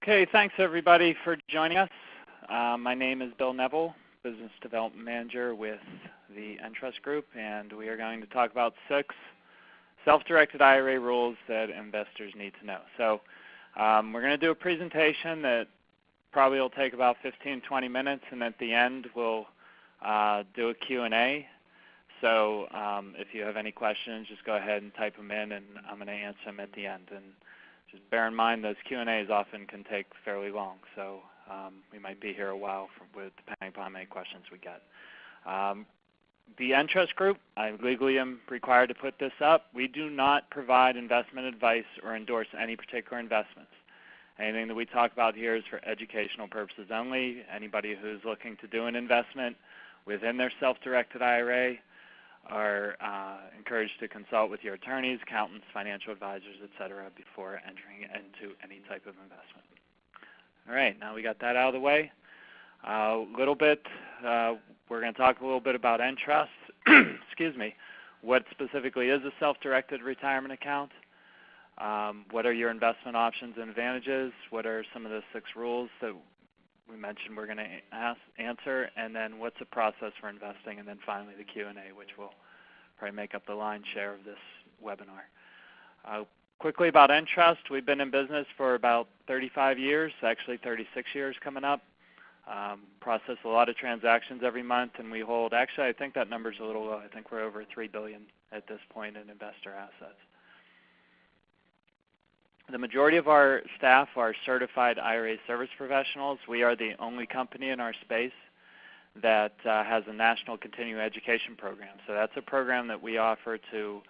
Okay, thanks everybody for joining us. My name is Bill Neville, Business Development Manager with the Entrust Group, and we are going to talk about 6 self-directed IRA rules that investors need to know. So we're going to do a presentation that probably will take about 15-20 minutes, and at the end we'll do a Q&A. So if you have any questions, just go ahead and type them in, and I'm going to answer them at the end. And just bear in mind those Q&As often can take fairly long, so we might be here a while depending upon how many questions we get. The Entrust Group, I legally am required to put this up. We do not provide investment advice or endorse any particular investments. Anything that we talk about here is for educational purposes only. Anybody who's looking to do an investment within their self-directed IRA are encouraged to consult with your attorneys, accountants, financial advisors, etc. before entering into any type of investment. All right, now we got that out of the way. We're going to talk a little bit about Entrust. Excuse me. What specifically is a self-directed retirement account? What are your investment options and advantages? What are some of the 6 rules that we mentioned we're going to answer? And then what's the process for investing? And then finally the Q&A, which will probably make up the lion's share of this webinar. Quickly about Entrust, we've been in business for about 35 years, actually 36 years coming up. Process a lot of transactions every month, and we hold, actually I think that number's a little low. I think we're over $3 billion at this point in investor assets. The majority of our staff are certified IRA service professionals. We are the only company in our space that has a national continuing education program. So that's a program that we offer to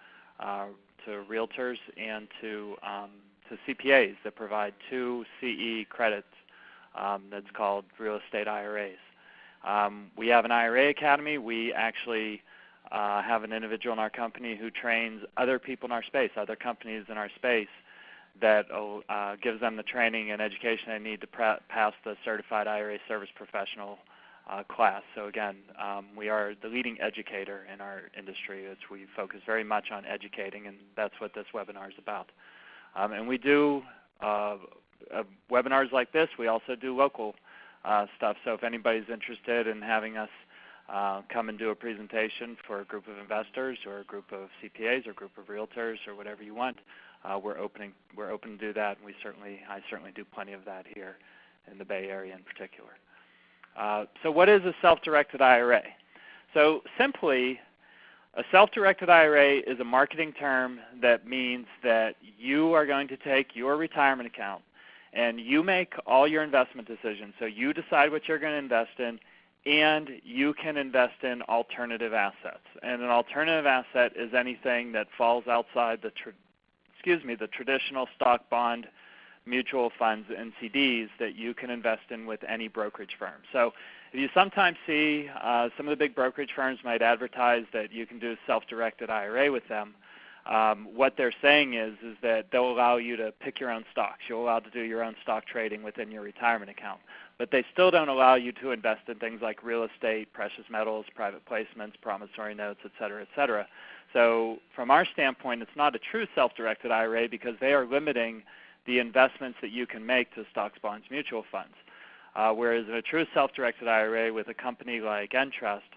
realtors and to CPAs that provide 2 CE credits. That's called real estate IRAs. We have an IRA academy. We actually have an individual in our company who trains other people in our space, other companies in our space, that gives them the training and education they need to pass the Certified IRA Service Professional class. So again, we are the leading educator in our industry. We focus very much on educating, and that's what this webinar is about. And we do webinars like this. We also do local stuff. So if anybody's interested in having us come and do a presentation for a group of investors or a group of CPAs or a group of realtors or whatever you want, we're open to do that, and I certainly do plenty of that here in the Bay Area in particular. So what is a self-directed IRA? So simply, a self-directed IRA is a marketing term that means that you are going to take your retirement account and you make all your investment decisions. So you decide what you're going to invest in, and you can invest in alternative assets. And an alternative asset is anything that falls outside the traditional stock, bond, mutual funds, and CDs that you can invest in with any brokerage firm. So if you sometimes see some of the big brokerage firms might advertise that you can do a self-directed IRA with them, what they're saying is that they'll allow you to pick your own stocks. You're allowed to do your own stock trading within your retirement account. But they still don't allow you to invest in things like real estate, precious metals, private placements, promissory notes, et cetera, et cetera. So from our standpoint, it's not a true self-directed IRA because they are limiting the investments that you can make to stocks, bonds, mutual funds. Whereas in a true self-directed IRA with a company like Entrust,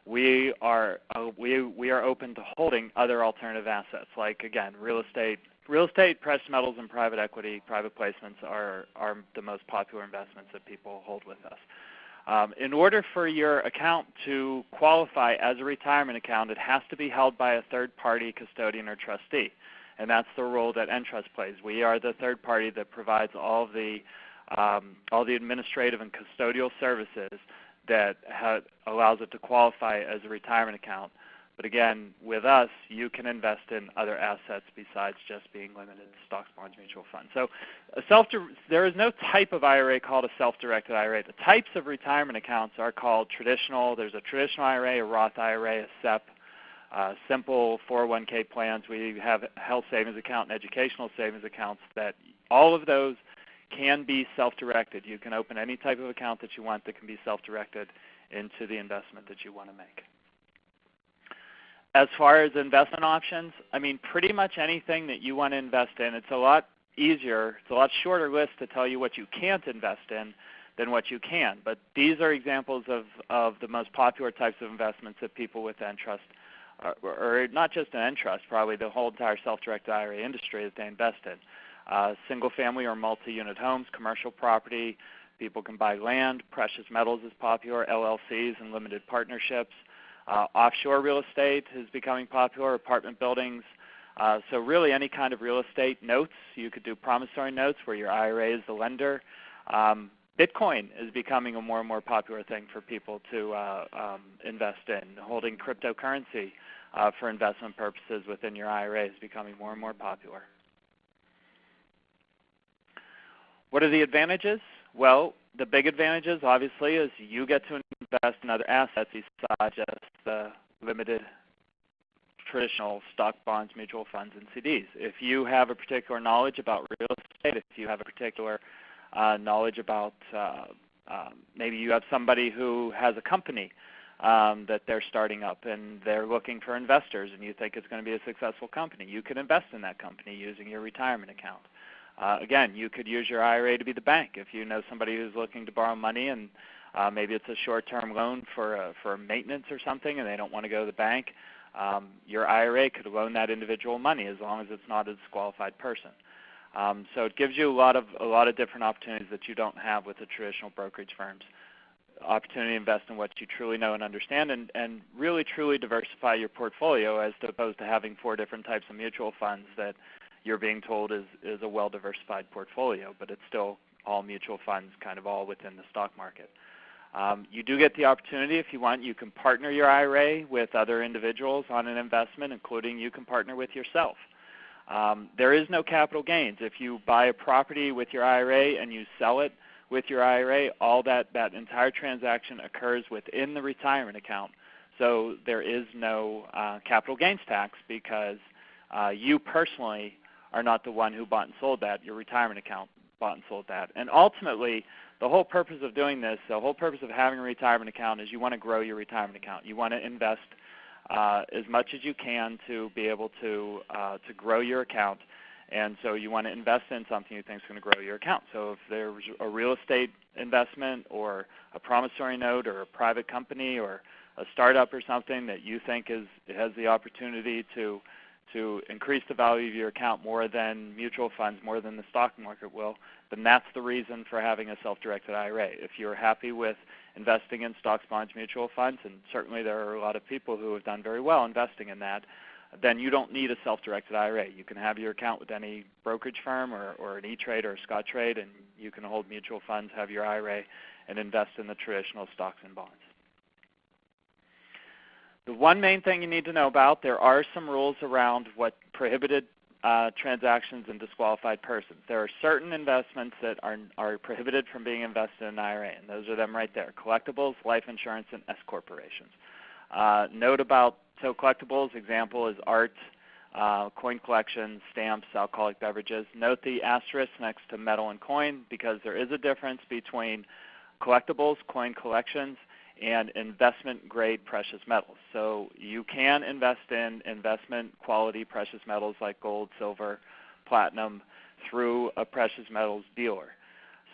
we are open to holding other alternative assets, like, again, real estate, precious metals, and private equity. Private placements are the most popular investments that people hold with us. In order for your account to qualify as a retirement account, it has to be held by a third-party custodian or trustee, and that's the role that Entrust plays. We are the third party that provides all the administrative and custodial services that allows it to qualify as a retirement account. But again, with us, you can invest in other assets besides just being limited to stocks, bonds, mutual funds. So there is no type of IRA called a self-directed IRA. The types of retirement accounts are called traditional. There's a traditional IRA, a Roth IRA, a SEP, simple 401k plans. We have health savings account and educational savings accounts that all of those can be self-directed. You can open any type of account that you want that can be self-directed into the investment that you want to make. As far as investment options, I mean, pretty much anything that you want to invest in. It's a lot easier, it's a lot shorter list to tell you what you can't invest in than what you can. But these are examples of the most popular types of investments that people with Entrust, or not just an Entrust, probably the whole entire self-directed IRA industry that they invest in. Single-family or multi-unit homes, commercial property, people can buy land, precious metals is popular, LLCs and limited partnerships. Offshore real estate is becoming popular, apartment buildings. So really any kind of real estate notes. You could do promissory notes where your IRA is the lender. Bitcoin is becoming a more and more popular thing for people to invest in. Holding cryptocurrency for investment purposes within your IRA is becoming more and more popular. What are the advantages? Well, the big advantages, obviously, is you get to invest in other assets besides just the limited traditional stock, bonds, mutual funds, and CDs. If you have a particular knowledge about real estate, if you have a particular knowledge about, maybe you have somebody who has a company that they're starting up and they're looking for investors and you think it's going to be a successful company, you can invest in that company using your retirement account. Again, you could use your IRA to be the bank. If you know somebody who's looking to borrow money and maybe it's a short-term loan for maintenance or something and they don't want to go to the bank, your IRA could loan that individual money as long as it's not a disqualified person. So it gives you a lot of different opportunities that you don't have with the traditional brokerage firms. Opportunity to invest in what you truly know and understand and really truly diversify your portfolio as opposed to having 4 different types of mutual funds that you're being told is a well-diversified portfolio, but it's still all mutual funds kind of all within the stock market. You do get the opportunity, if you want, you can partner your IRA with other individuals on an investment, including you can partner with yourself. There is no capital gains. If you buy a property with your IRA and you sell it with your IRA, all that entire transaction occurs within the retirement account. So there is no capital gains tax because you personally are not the one who bought and sold that. Your retirement account bought and sold that. And ultimately, the whole purpose of doing this, the whole purpose of having a retirement account is you want to grow your retirement account. You want to invest as much as you can to be able to grow your account. And so you want to invest in something you think is going to grow your account. So if there's a real estate investment or a promissory note or a private company or a startup or something that you think has the opportunity to increase the value of your account more than mutual funds, more than the stock market will, then that's the reason for having a self-directed IRA. If you're happy with investing in stocks, bonds, mutual funds, and certainly there are a lot of people who have done very well investing in that, then you don't need a self-directed IRA. You can have your account with any brokerage firm or an E-Trade or a Scottrade, and you can hold mutual funds, have your IRA, and invest in the traditional stocks and bonds. The one main thing you need to know about, there are some rules around what prohibited transactions and disqualified persons. There are certain investments that are prohibited from being invested in an IRA, and those are them right there: collectibles, life insurance, and S corporations. Note about collectibles, example is art, coin collections, stamps, alcoholic beverages. Note the asterisk next to metal and coin because there is a difference between collectibles, coin collections, and investment-grade precious metals. So you can invest in investment-quality precious metals like gold, silver, platinum through a precious metals dealer.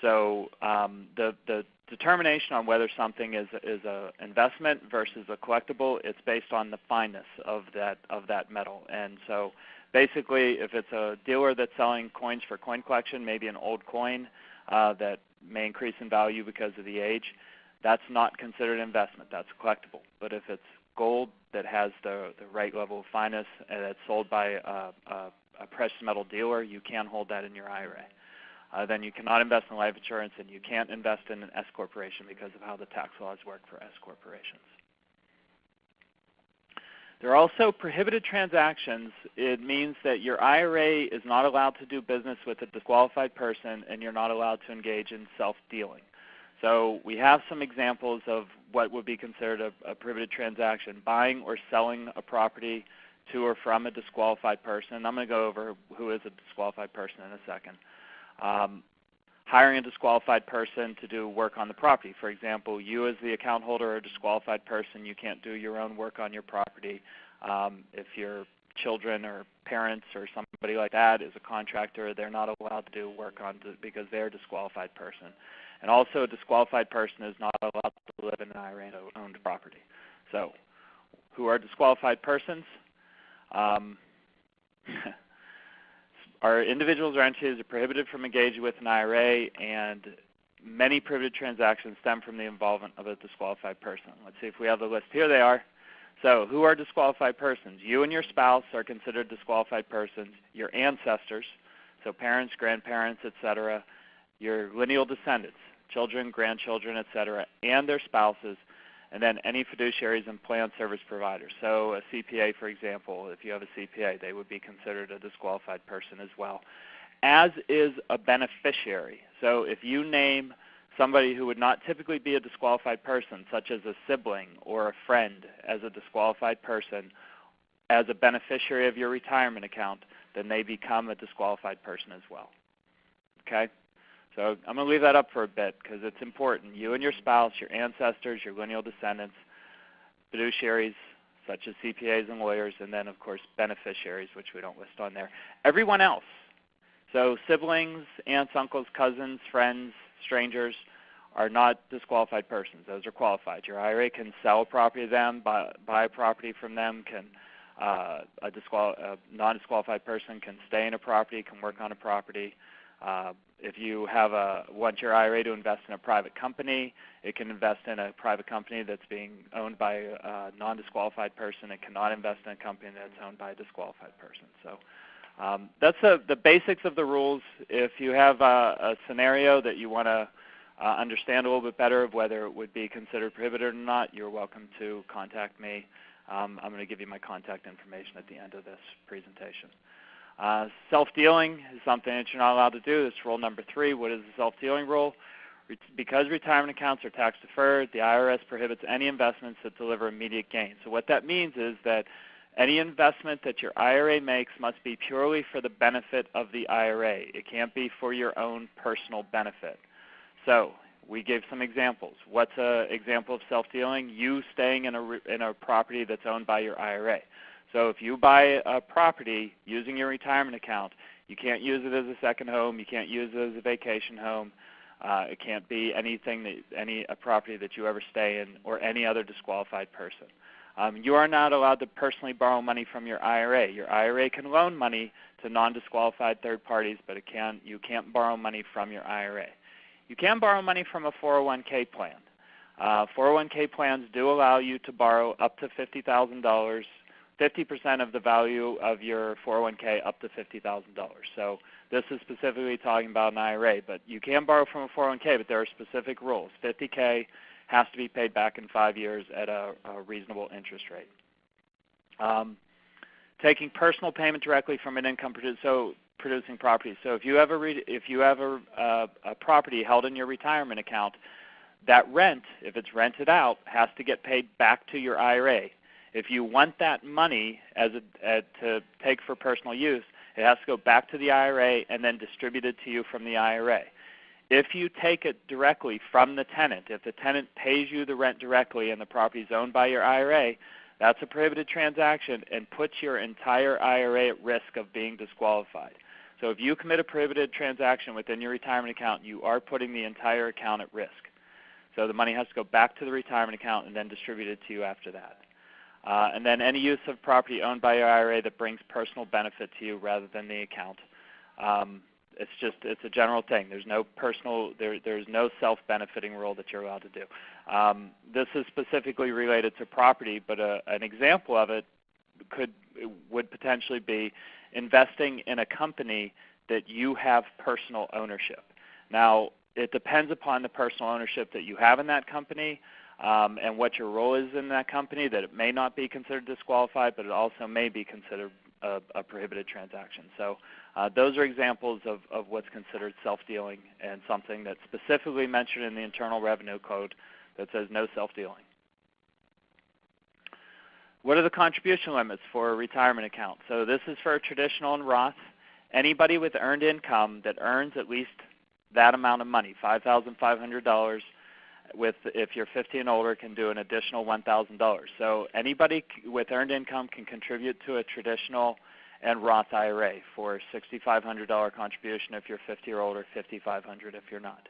So the determination on whether something is an investment versus a collectible, it's based on the fineness of that metal. And so basically, if it's a dealer that's selling coins for coin collection, maybe an old coin that may increase in value because of the age, that's not considered an investment. That's a collectible. But if it's gold that has the right level of fineness and it's sold by a precious metal dealer, you can hold that in your IRA. Then you cannot invest in life insurance, and you can't invest in an S corporation because of how the tax laws work for S corporations. There are also prohibited transactions. It means that your IRA is not allowed to do business with a disqualified person, and you're not allowed to engage in self-dealing. So we have some examples of what would be considered a prohibited transaction: buying or selling a property to or from a disqualified person. And I'm going to go over who is a disqualified person in a second. Hiring a disqualified person to do work on the property. For example, you as the account holder are a disqualified person. You can't do your own work on your property. If you're children or parents or somebody like that is a contractor, they're not allowed to do work on because they're a disqualified person. And also a disqualified person is not allowed to live in an IRA-owned property. So who are disqualified persons? Our individuals or entities are prohibited from engaging with an IRA, and many prohibited transactions stem from the involvement of a disqualified person. Let's see if we have the list. Here they are. So who are disqualified persons? You and your spouse are considered disqualified persons. Your ancestors, so parents, grandparents, etc., your lineal descendants, children, grandchildren, etc., and their spouses, and then any fiduciaries and plan service providers. So a CPA, for example, if you have a CPA, they would be considered a disqualified person as well, as is a beneficiary. So if you name somebody who would not typically be a disqualified person, such as a sibling or a friend, as a disqualified person, as a beneficiary of your retirement account, then they become a disqualified person as well. Okay? So I'm going to leave that up for a bit because it's important. You and your spouse, your ancestors, your lineal descendants, fiduciaries such as CPAs and lawyers, and then, of course, beneficiaries, which we don't list on there. Everyone else, so siblings, aunts, uncles, cousins, friends, strangers, are not disqualified persons. Those are qualified. Your IRA can sell property to them, buy property from them, can a non-disqualified person can stay in a property, can work on a property. If you want your IRA to invest in a private company, it can invest in a private company that's being owned by a non-disqualified person. It cannot invest in a company that's owned by a disqualified person. So that's the basics of the rules. If you have a scenario that you want to understand a little bit better of whether it would be considered prohibited or not, you're welcome to contact me. I'm going to give you my contact information at the end of this presentation. Self-dealing is something that you're not allowed to do. This is rule number 3. What is the self-dealing rule? Because retirement accounts are tax deferred, the IRS prohibits any investments that deliver immediate gain. So what that means is that any investment that your IRA makes must be purely for the benefit of the IRA. It can't be for your own personal benefit. So we gave some examples. What's an example of self-dealing? You staying in a property that's owned by your IRA. So if you buy a property using your retirement account, you can't use it as a second home. You can't use it as a vacation home. It can't be anything a property that you ever stay in or any other disqualified person. You are not allowed to personally borrow money from your IRA. Your IRA can loan money to non-disqualified third parties, but you can't borrow money from your IRA. You can borrow money from a 401k plan. 401k plans do allow you to borrow up to $50,000. 50% of the value of your 401k up to $50,000. So this is specifically talking about an IRA, but you can borrow from a 401k, but there are specific rules. $50K has to be paid back in 5 years at a reasonable interest rate. Taking personal payment directly from an income producing property. So if you have a property held in your retirement account, that rent, if it's rented out, has to get paid back to your IRA. If you want that money to take for personal use, it has to go back to the IRA and then distributed to you from the IRA. If you take it directly from the tenant, if the tenant pays you the rent directly and the property is owned by your IRA, that's a prohibited transaction and puts your entire IRA at risk of being disqualified. So if you commit a prohibited transaction within your retirement account, you are putting the entire account at risk. So the money has to go back to the retirement account and then distributed to you after that. And then any use of property owned by your IRA that brings personal benefit to you rather than the account. It's a general thing. There's no self-benefiting rule that you're allowed to do. This is specifically related to property, but an example of it would potentially be investing in a company that you have personal ownership. Now, it depends upon the personal ownership that you have in that company. And what your role is in that company, that it may not be considered disqualified, but it also may be considered a prohibited transaction. So those are examples of what's considered self-dealing and something that's specifically mentioned in the Internal Revenue Code that says no self-dealing. What are the contribution limits for a retirement account? So this is for a traditional and Roth. Anybody with earned income that earns at least that amount of money, $5,500, if you're 50 and older, can do an additional $1,000. So anybody with earned income can contribute to a traditional and Roth IRA for $6,500 contribution if you're 50 or older, $5,500 if you're not.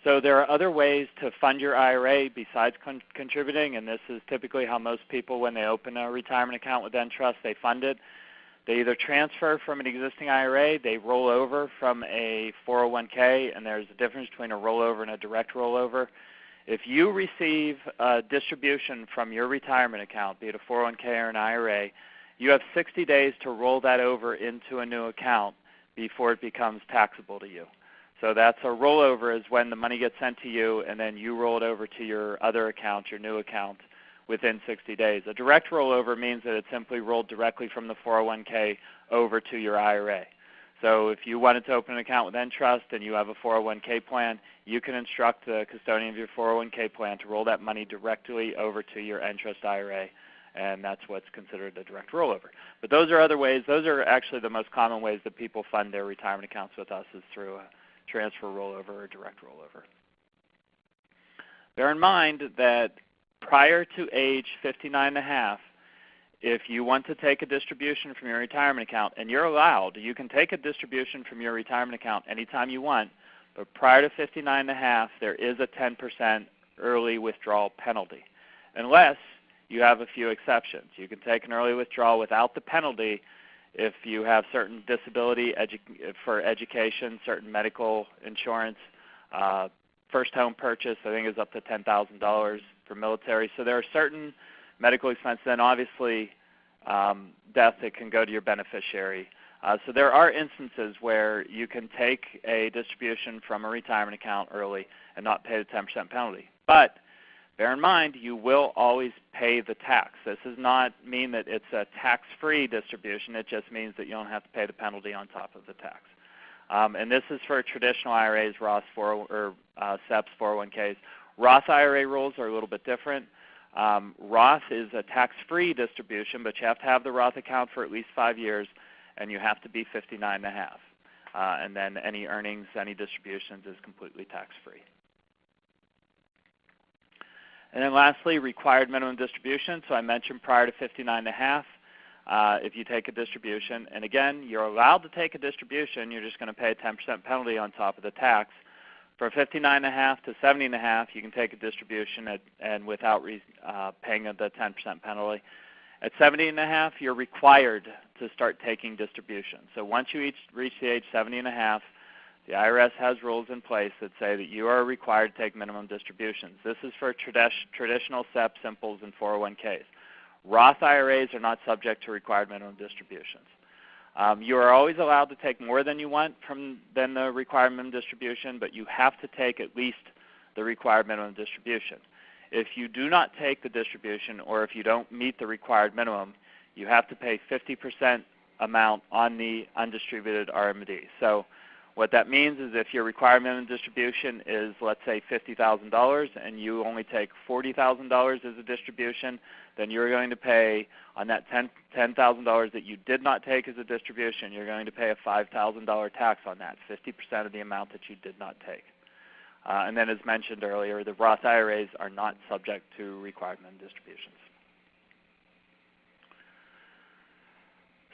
So there are other ways to fund your IRA besides contributing, and this is typically how most people, when they open a retirement account with Entrust, they fund it. They either transfer from an existing IRA, they roll over from a 401k, and there's a difference between a rollover and a direct rollover. If you receive a distribution from your retirement account, be it a 401k or an IRA, you have 60 days to roll that over into a new account before it becomes taxable to you. So that's a rollover, is when the money gets sent to you and then you roll it over to your other account, your new account, within 60 days. A direct rollover means that it's simply rolled directly from the 401k over to your IRA. So if you wanted to open an account with Entrust and you have a 401k plan, you can instruct the custodian of your 401k plan to roll that money directly over to your Entrust IRA, and that's what's considered a direct rollover. But those are other ways. Those are actually the most common ways that people fund their retirement accounts with us, is through a transfer rollover or direct rollover. Bear in mind that prior to age 59.5, if you want to take a distribution from your retirement account, and you're allowed, you can take a distribution from your retirement account anytime you want, but prior to 59.5, there is a 10% early withdrawal penalty, unless you have a few exceptions. You can take an early withdrawal without the penalty if you have certain disability for education, certain medical insurance, first home purchase, I think is up to $10,000 for military. So there are certain medical expenses, and obviously death that can go to your beneficiary. So there are instances where you can take a distribution from a retirement account early and not pay the 10% penalty. But bear in mind, you will always pay the tax. This does not mean that it's a tax-free distribution. It just means that you don't have to pay the penalty on top of the tax. And this is for traditional IRAs, Roth SEPs, 401ks. Roth IRA rules are a little bit different. Roth is a tax-free distribution, but you have to have the Roth account for at least 5 years, and you have to be 59.5. And then any earnings, any distributions is completely tax-free. And then lastly, required minimum distribution. So I mentioned prior to 59.5, if you take a distribution, and again, you're allowed to take a distribution, you're just going to pay a 10% penalty on top of the tax. From 59.5 to 70.5, you can take a distribution and without paying the 10% penalty. At 70.5, you're required to start taking distributions. So once you reach the age 70.5, the IRS has rules in place that say that you are required to take minimum distributions. This is for traditional SEP, simples, and 401ks. Roth IRAs are not subject to required minimum distributions. You are always allowed to take more than you want than the required minimum distribution, but you have to take at least the required minimum distribution. If you do not take the distribution, or if you don't meet the required minimum, you have to pay 50% amount on the undistributed RMD. So what that means is if your required minimum distribution is, let's say, $50,000 and you only take $40,000 as a distribution, then you're going to pay on that $10,000 that you did not take as a distribution, you're going to pay a $5,000 tax on that, 50% of the amount that you did not take. And then as mentioned earlier, the Roth IRAs are not subject to required minimum distributions.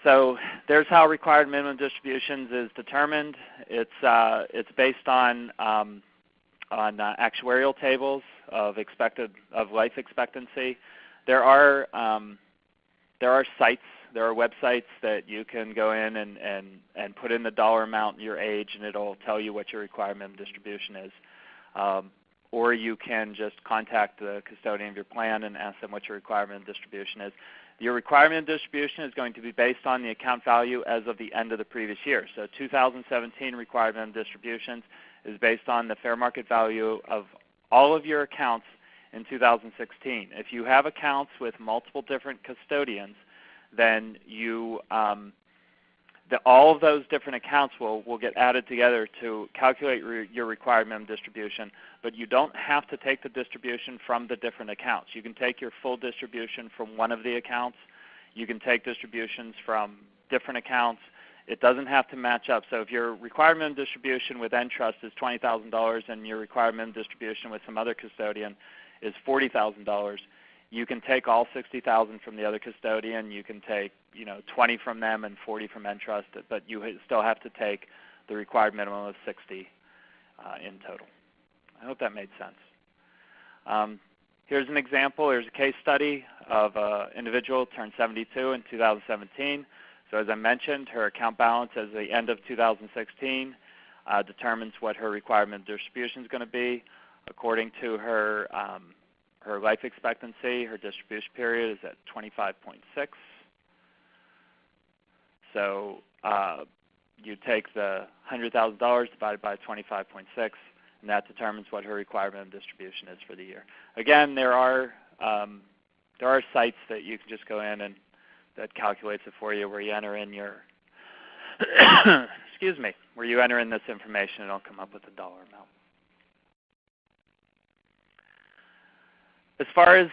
So there's how required minimum distributions is determined. It's based on actuarial tables of life expectancy. There are sites, there are websites that you can go in and put in the dollar amount and your age, and it'll tell you what your required minimum distribution is. Or you can just contact the custodian of your plan and ask them what your required minimum distribution is. Your required minimum distribution is going to be based on the account value as of the end of the previous year. So 2017 required minimum distributions is based on the fair market value of all of your accounts in 2016. If you have accounts with multiple different custodians, then all of those different accounts will get added together to calculate your required minimum distribution, but you don't have to take the distribution from the different accounts. You can take your full distribution from one of the accounts. You can take distributions from different accounts. It doesn't have to match up. So if your required minimum distribution with Entrust is $20,000 and your required minimum distribution with some other custodian is $40,000, you can take all $60,000 from the other custodian. You can take 20 from them and 40 from Entrust, but you still have to take the required minimum of 60 in total. I hope that made sense. Here's an example. Here's a case study of an individual turned 72 in 2017. So as I mentioned, her account balance as the end of 2016 determines what her required minimum distribution is going to be. According to her life expectancy, her distribution period is at 25.6. So you take the $100,000 divided by 25.6, and that determines what her required minimum distribution is for the year. Again, there are sites that you can just go in and that calculates it for you, where you enter in your excuse me, where you enter in this information, and it'll come up with a dollar amount. As far as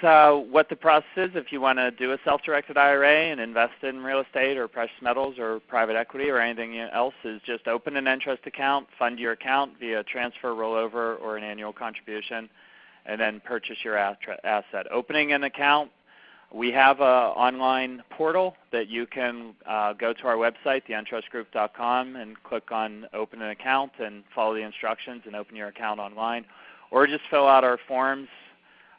what the process is, if you want to do a self-directed IRA and invest in real estate or precious metals or private equity or anything else, is just open an Entrust account, fund your account via transfer, rollover, or an annual contribution, and then purchase your asset. Opening an account, we have an online portal that you can go to our website, theentrustgroup.com, and click on Open an Account and follow the instructions and open your account online. Or just fill out our forms,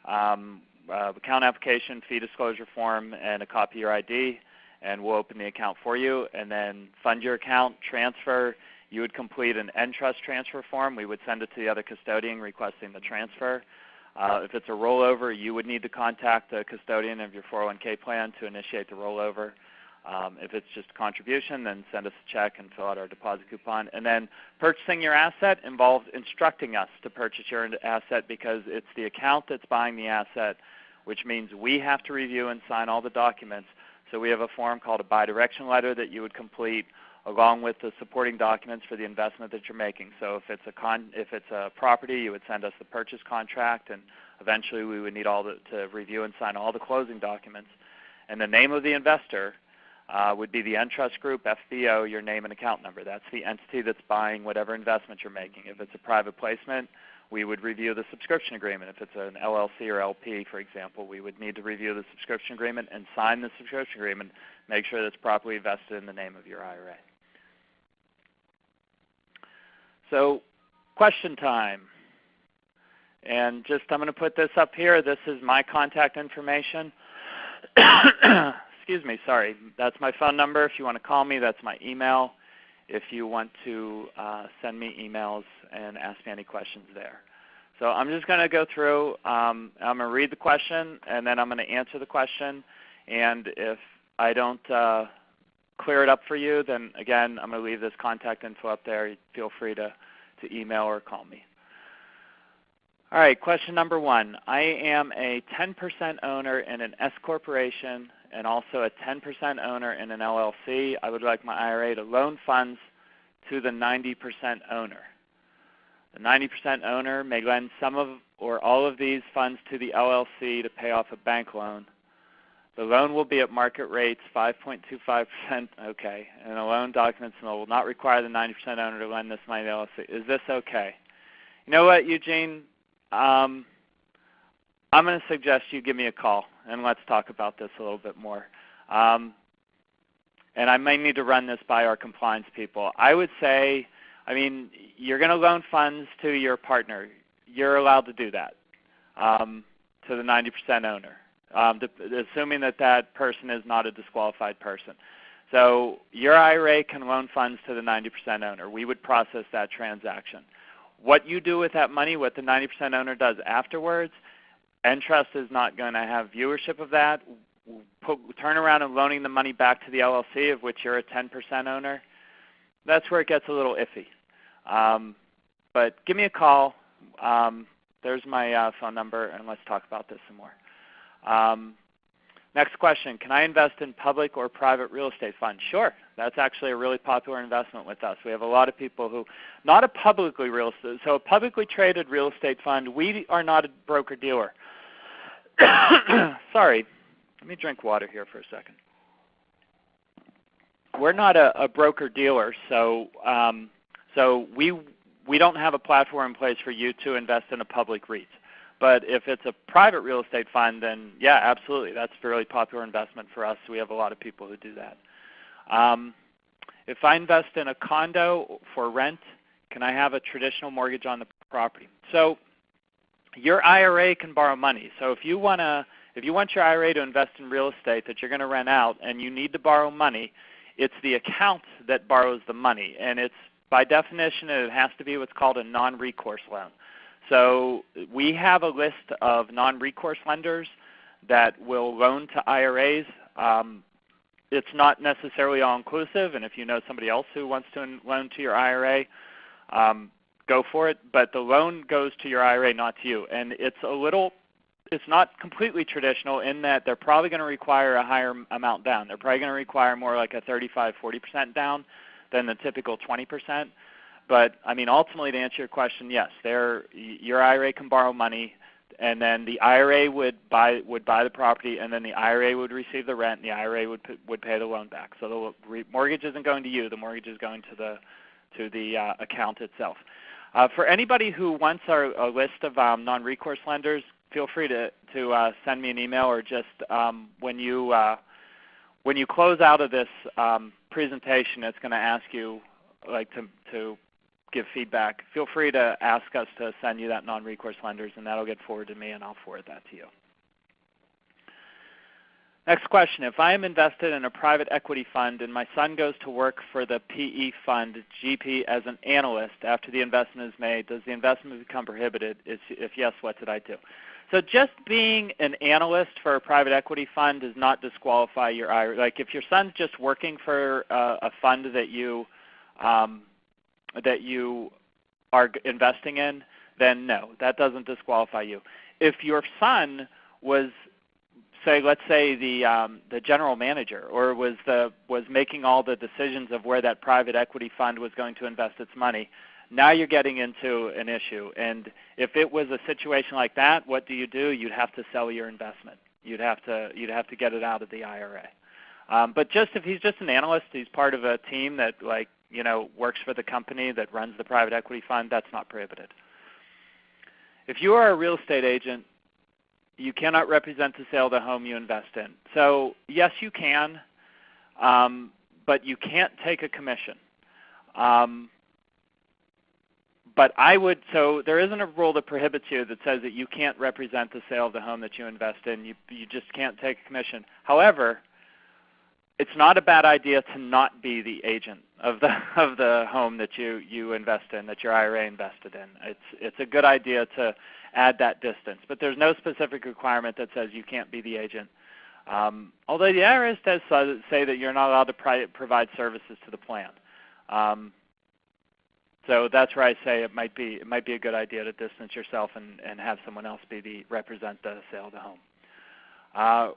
account application, fee disclosure form, and a copy of your ID, and we'll open the account for you. And then fund your account, transfer. You would complete an Entrust transfer form. We would send it to the other custodian requesting the transfer. If it's a rollover, you would need to contact the custodian of your 401k plan to initiate the rollover. If it's just a contribution, then send us a check and fill out our deposit coupon. And then purchasing your asset involves instructing us to purchase your asset, because it's the account that's buying the asset, which means we have to review and sign all the documents. So we have a form called a buy direction letter that you would complete along with the supporting documents for the investment that you're making. So if it's a property, you would send us the purchase contract, and eventually we would need to review and sign all the closing documents. And the name of the investor would be the Entrust Group, FBO, your name and account number. That's the entity that's buying whatever investment you're making. If it's a private placement, we would review the subscription agreement. If it's an LLC or LP, for example, we would need to review the subscription agreement and sign the subscription agreement, make sure that it's properly vested in the name of your IRA. So question time. And I'm going to put this up here. This is my contact information. Excuse me, sorry. That's my phone number. If you want to call me, that's my email. If you want to send me emails and ask me any questions there. So I'm just going to go through. I'm going to read the question, and then I'm going to answer the question. And if I don't clear it up for you, then again, I'm going to leave this contact info up there. Feel free to email or call me. All right, question number 1. I am a 10% owner in an S corporation and also a 10% owner in an LLC. I would like my IRA to loan funds to the 90% owner. The 90% owner may lend some of or all of these funds to the LLC to pay off a bank loan. The loan will be at market rates, 5.25%, okay, and the loan documents will not require the 90% owner to lend this money to the LLC. Is this okay? You know what, Eugene? I'm going to suggest you give me a call, and let's talk about this a little bit more. And I may need to run this by our compliance people. I would say, you're going to loan funds to your partner. You're allowed to do that to the 90% owner. Assuming that person is not a disqualified person. So your IRA can loan funds to the 90% owner. We would process that transaction. What you do with that money, what the 90% owner does afterwards, Entrust is not going to have viewership of that. Turn around and loaning the money back to the LLC, of which you're a 10% owner, that's where it gets a little iffy. But give me a call. There's my phone number, and let's talk about this some more. Next question, can I invest in public or private real estate funds? Sure. That's actually a really popular investment with us. We have a lot of people who, not a publicly real estate, so a publicly traded real estate fund, we are not a broker-dealer. Sorry, let me drink water here for a second. we're not a broker dealer, so we don't have a platform in place for you to invest in a public REIT. But if it's a private real estate fund, then yeah, absolutely, that's a fairly popular investment for us. We have a lot of people who do that. If I invest in a condo for rent, can I have a traditional mortgage on the property? So your IRA can borrow money. So if you want your IRA to invest in real estate that you're going to rent out and you need to borrow money, it's the account that borrows the money. And it's, by definition, it has to be what's called a non-recourse loan. So we have a list of non-recourse lenders that will loan to IRAs. It's not necessarily all-inclusive, and if you know somebody else who wants to loan to your IRA, go for it. But the loan goes to your IRA, not to you. And it's not completely traditional in that they're probably going to require a higher amount down. They're probably going to require more like a 35-40% down than the typical 20%. But I mean, ultimately, to answer your question, yes, your IRA can borrow money, and then the IRA would buy the property, and then the IRA would receive the rent, and the IRA would pay the loan back. So the mortgage isn't going to you; the mortgage is going to the account itself. For anybody who wants a list of non-recourse lenders, feel free to send me an email, or just when you close out of this presentation, it's going to ask you to give feedback. Feel free to ask us to send you that non-recourse lenders, and that'll get forwarded to me, and I'll forward that to you. Next question. If I am invested in a private equity fund and my son goes to work for the PE fund GP as an analyst after the investment is made, does the investment become prohibited? If yes, what did I do? So just being an analyst for a private equity fund does not disqualify your IRA. Like if your son's just working for a fund that you are investing in, then no, that doesn't disqualify you. If your son was, let's say the general manager, or was making all the decisions of where that private equity fund was going to invest its money, now you're getting into an issue. And if it was a situation like that, what do? You'd have to sell your investment. You'd have to get it out of the IRA. But just if he's just an analyst, he's part of a team that works for the company that runs the private equity fund, that's not prohibited. If you are a real estate agent, you cannot represent the sale of the home you invest in. So yes, you can, but you can't take a commission. But so there isn't a rule that prohibits you that says that you can't represent the sale of the home that you invest in. You just can't take a commission. However, it's not a bad idea to not be the agent of the home that you invest in, that your IRA invested in. It's a good idea to add that distance, but there's no specific requirement that says you can't be the agent. Although the IRS does say that you're not allowed to provide services to the plan. So that's where I say it might be a good idea to distance yourself and have someone else represent the sale of the home.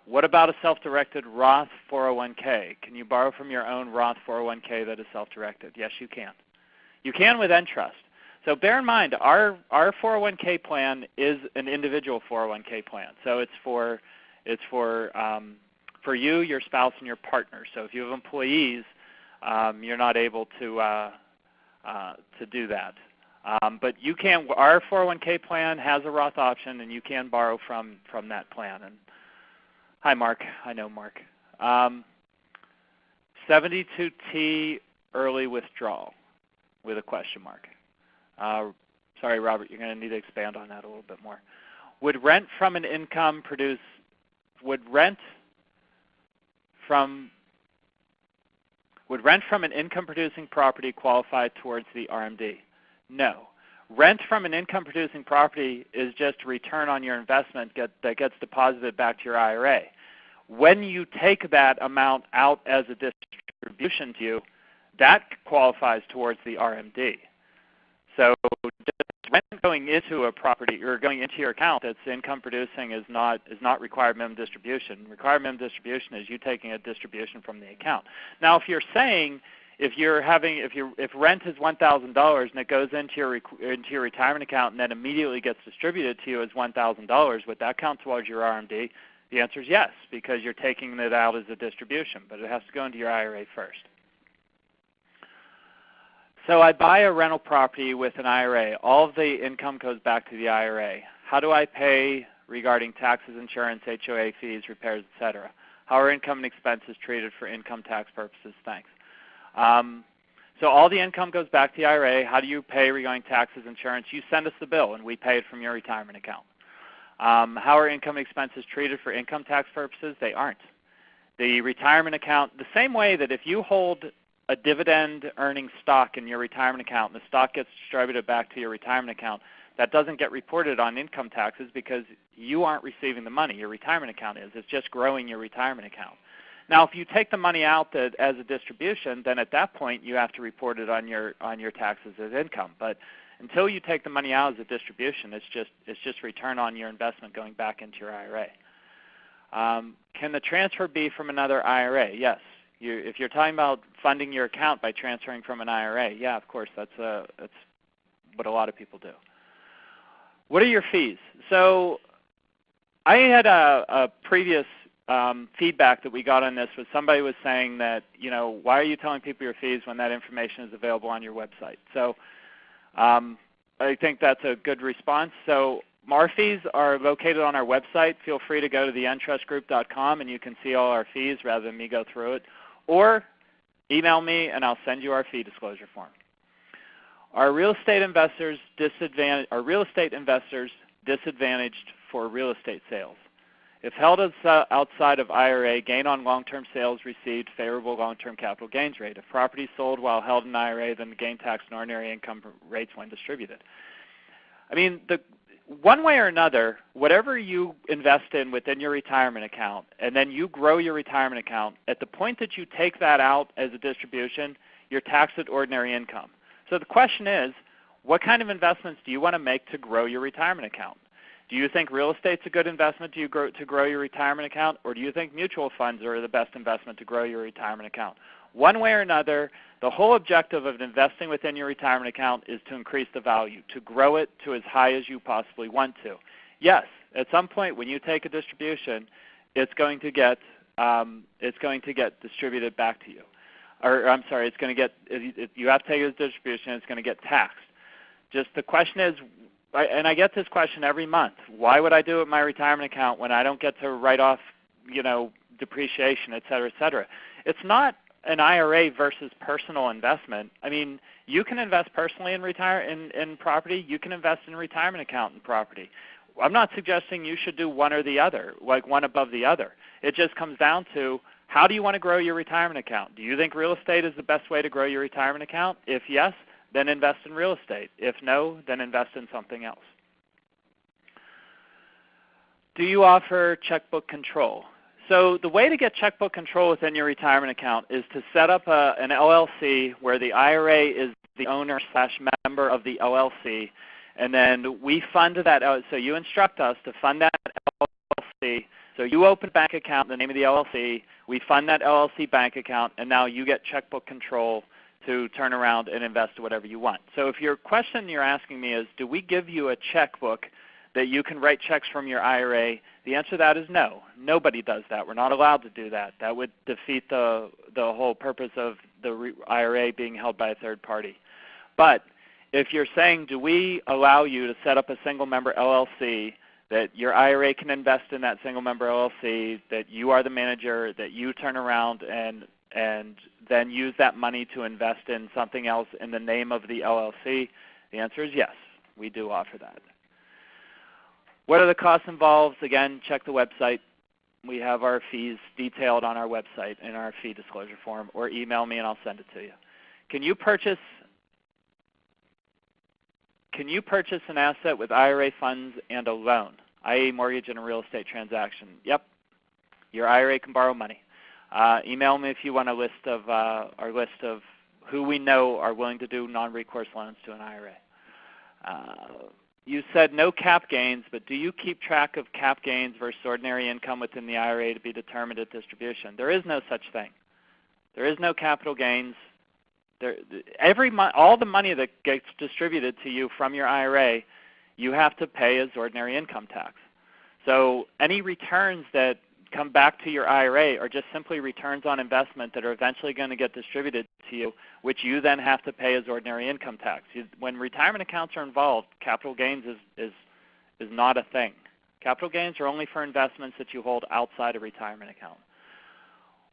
What about a self-directed Roth 401k? Can you borrow from your own Roth 401k that is self-directed? Yes, you can. You can with Entrust. So bear in mind, our 401k plan is an individual 401k plan. So it's for you, your spouse, and your partner. So if you have employees, you're not able to do that. But you can. Our 401k plan has a Roth option, and you can borrow from that plan. And hi, Mark. I know Mark. 72T early withdrawal with a question mark. Sorry, Robert, you're going to need to expand on that a little bit more. Would rent from an income an income-producing property qualify towards the RMD? No. Rent from an income-producing property is just a return on your investment that gets deposited back to your IRA. When you take that amount out as a distribution to you, that qualifies towards the RMD. So just rent going into a property or going into your account that's income-producing is not required minimum distribution. Required minimum distribution is you taking a distribution from the account. Now, if you're saying if rent is $1,000 and it goes into your retirement account and then immediately gets distributed to you as $1,000, would that count towards your RMD? The answer is yes, because you're taking it out as a distribution, but it has to go into your IRA first. So I buy a rental property with an IRA. All of the income goes back to the IRA. How do I pay regarding taxes, insurance, HOA fees, repairs, etc.? How are income and expenses treated for income tax purposes? Thanks. So all the income goes back to the IRA. How do you pay regarding taxes, insurance? You send us the bill, and we pay it from your retirement account. How are income and expenses treated for income tax purposes? They aren't. The retirement account, the same way that if you hold a dividend earning stock in your retirement account and the stock gets distributed back to your retirement account, that doesn't get reported on income taxes because you aren't receiving the money. Your retirement account is. It's just growing your retirement account. Now, if you take the money out as a distribution, then at that point you have to report it on your taxes as income. But until you take the money out as a distribution, it's just return on your investment going back into your IRA. Can the transfer be from another IRA? Yes. If you're talking about funding your account by transferring from an IRA, yeah, of course, that's what a lot of people do. What are your fees? So I had a previous feedback that we got on this was somebody was saying that, why are you telling people your fees when that information is available on your website? So I think that's a good response. So our fees are located on our website. Feel free to go to the entrustgroup.com and you can see all our fees rather than me go through it. Or email me and I'll send you our fee disclosure form. Are real estate investors disadvantaged for real estate sales? If held outside of IRA, gain on long-term sales received favorable long-term capital gains rate. If property sold while held in IRA, then the gain tax and ordinary income rates when distributed. I mean, one way or another, whatever you invest in within your retirement account, and then you grow your retirement account, at the point that you take that out as a distribution, you're taxed at ordinary income. So the question is, what kind of investments do you want to make to grow your retirement account? Do you think real estate's a good investment to grow your retirement account, or do you think mutual funds are the best investment to grow your retirement account? One way or another, the whole objective of investing within your retirement account is to increase the value, to grow it to as high as you possibly want to. Yes, at some point when you take a distribution, it's going to get distributed back to you. Or I'm sorry, you have to take it as a distribution, it's going to get taxed. Just the question is, and I get this question every month, why would I do it in my retirement account when I don't get to write off, depreciation, et cetera, et cetera? It's not an IRA versus personal investment. I mean, you can invest personally in property. You can invest in a retirement account in property. I'm not suggesting you should do one or the other, like one above the other. It just comes down to, how do you want to grow your retirement account? Do you think real estate is the best way to grow your retirement account? If yes, then invest in real estate. If no, then invest in something else. Do you offer checkbook control? So the way to get checkbook control within your retirement account is to set up an LLC where the IRA is the owner/member of the LLC, and then we fund that. So you instruct us to fund that LLC. So you open a bank account in the name of the LLC. We fund that LLC bank account, and now you get checkbook control to turn around and invest whatever you want. So if your question you're asking me is, do we give you a checkbook that you can write checks from your IRA? The answer to that is no. Nobody does that. We're not allowed to do that. That would defeat the whole purpose of the IRA being held by a third party. But if you're saying, do we allow you to set up a single-member LLC, that your IRA can invest in that single-member LLC, that you are the manager, that you turn around and then use that money to invest in something else in the name of the LLC? The answer is yes, we do offer that. What are the costs involved? Again, check the website. We have our fees detailed on our website in our fee disclosure form, or email me and I'll send it to you. Can you purchase an asset with IRA funds and a loan, i.e. mortgage and a real estate transaction? Yep, your IRA can borrow money. Email me if you want a list of our list of who we know are willing to do non-recourse loans to an IRA. You said no cap gains, but do you keep track of cap gains versus ordinary income within the IRA to be determined at distribution? There is no such thing. There is no capital gains. All the money that gets distributed to you from your IRA, you have to pay as ordinary income tax. So any returns that come back to your IRA are just simply returns on investment that are eventually going to get distributed to you, which you then have to pay as ordinary income tax. When retirement accounts are involved, capital gains is not a thing. Capital gains are only for investments that you hold outside a retirement account.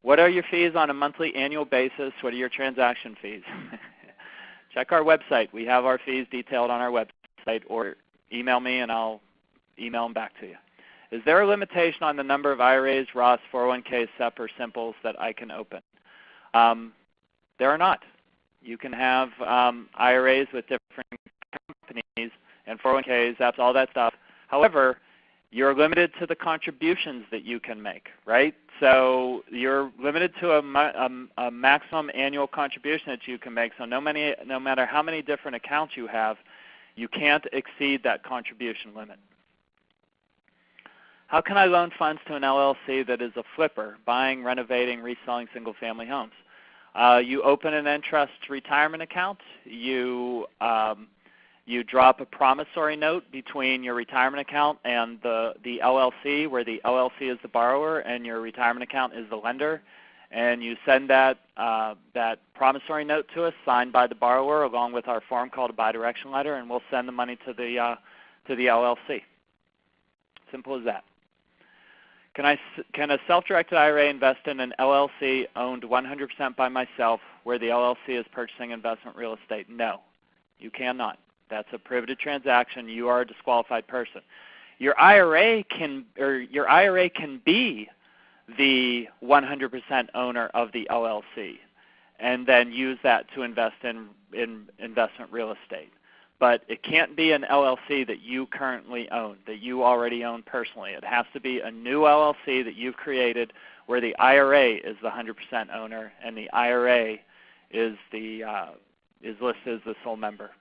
What are your fees on a monthly, annual basis? What are your transaction fees? Check our website. We have our fees detailed on our website, or email me and I'll email them back to you. Is there a limitation on the number of IRAs, Roths, 401ks, SEP, or Simples that I can open? There are not. You can have IRAs with different companies and 401ks, SEPs, all that stuff. However, you're limited to the contributions that you can make, right? So you're limited to a maximum annual contribution that you can make. So no matter how many different accounts you have, you can't exceed that contribution limit. How can I loan funds to an LLC that is a flipper, buying, renovating, reselling single-family homes? You open an Entrust retirement account. You drop a promissory note between your retirement account and the LLC, where the LLC is the borrower and your retirement account is the lender. And you send that promissory note to us, signed by the borrower, along with our form called a bidirection letter, and we'll send the money to the LLC. Simple as that. Can a self-directed IRA invest in an LLC owned 100% by myself, where the LLC is purchasing investment real estate? No, you cannot. That's a prohibited transaction. You are a disqualified person. Your IRA can be the 100% owner of the LLC, and then use that to invest in investment real estate. But it can't be an LLC that you currently own, that you already own personally. It has to be a new LLC that you've created, where the IRA is the 100% owner, and the IRA is listed as the sole member.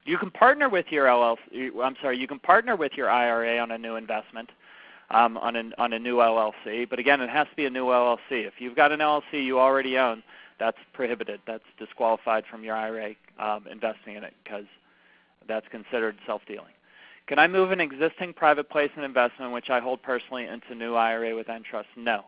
You can partner with your you can partner with your IRA on a new investment, on a new LLC. But again, it has to be a new LLC. If you've got an LLC you already own, that's prohibited. That's disqualified from your IRA investing in it, because that's considered self-dealing. Can I move an existing private placement investment, which I hold personally, into new IRA with Entrust? No.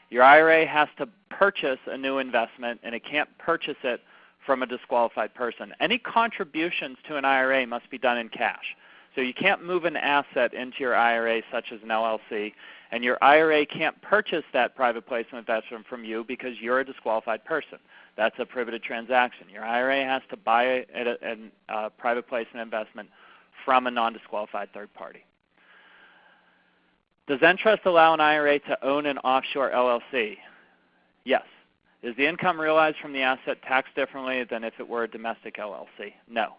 Your IRA has to purchase a new investment, and it can't purchase it from a disqualified person. Any contributions to an IRA must be done in cash. So you can't move an asset into your IRA, such as an LLC, and your IRA can't purchase that private placement investment from you because you're a disqualified person. That's a prohibited transaction. Your IRA has to buy a private placement investment from a non-disqualified third party. Does Entrust allow an IRA to own an offshore LLC? Yes. Is the income realized from the asset taxed differently than if it were a domestic LLC? No.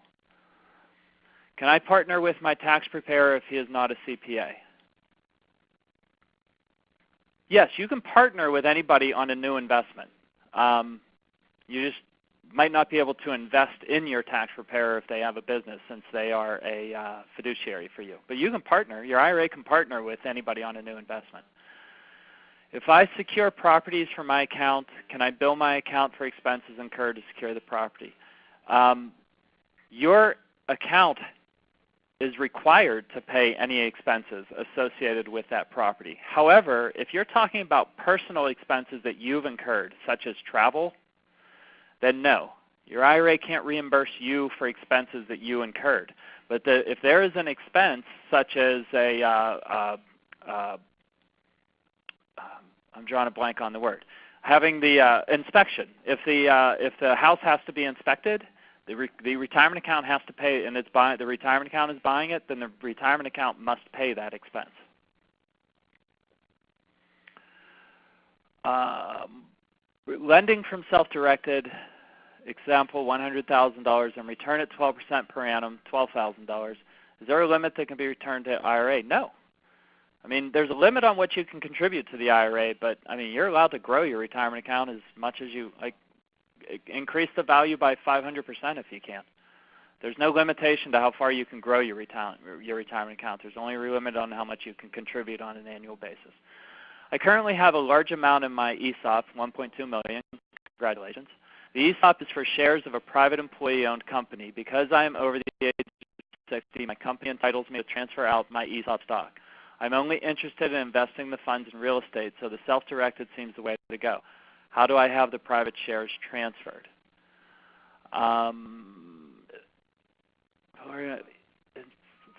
Can I partner with my tax preparer if he is not a CPA? Yes, you can partner with anybody on a new investment. You just might not be able to invest in your tax preparer if they have a business, since they are a fiduciary for you. But you can partner. Your IRA can partner with anybody on a new investment. If I secure properties for my account, can I bill my account for expenses incurred to secure the property? Your account is required to pay any expenses associated with that property. However, if you're talking about personal expenses that you've incurred, such as travel, then no. Your IRA can't reimburse you for expenses that you incurred. But if there is an expense, such as I'm drawing a blank on the word, having the inspection. If the house has to be inspected, the retirement account has to pay, and the retirement account is buying it, then the retirement account must pay that expense. Lending from self-directed, example, $100,000 and return at 12% per annum, $12,000. Is there a limit that can be returned to IRA? No. I mean, there's a limit on what you can contribute to the IRA, but I mean, you're allowed to grow your retirement account as much as you like. Increase the value by 500% if you can. There's no limitation to how far you can grow your retirement account. There's only a limit on how much you can contribute on an annual basis. I currently have a large amount in my ESOP, $1.2 million. Congratulations. The ESOP is for shares of a private employee-owned company. Because I am over the age of 60, my company entitles me to transfer out my ESOP stock. I'm only interested in investing the funds in real estate, so the self-directed seems the way to go. How do I have the private shares transferred?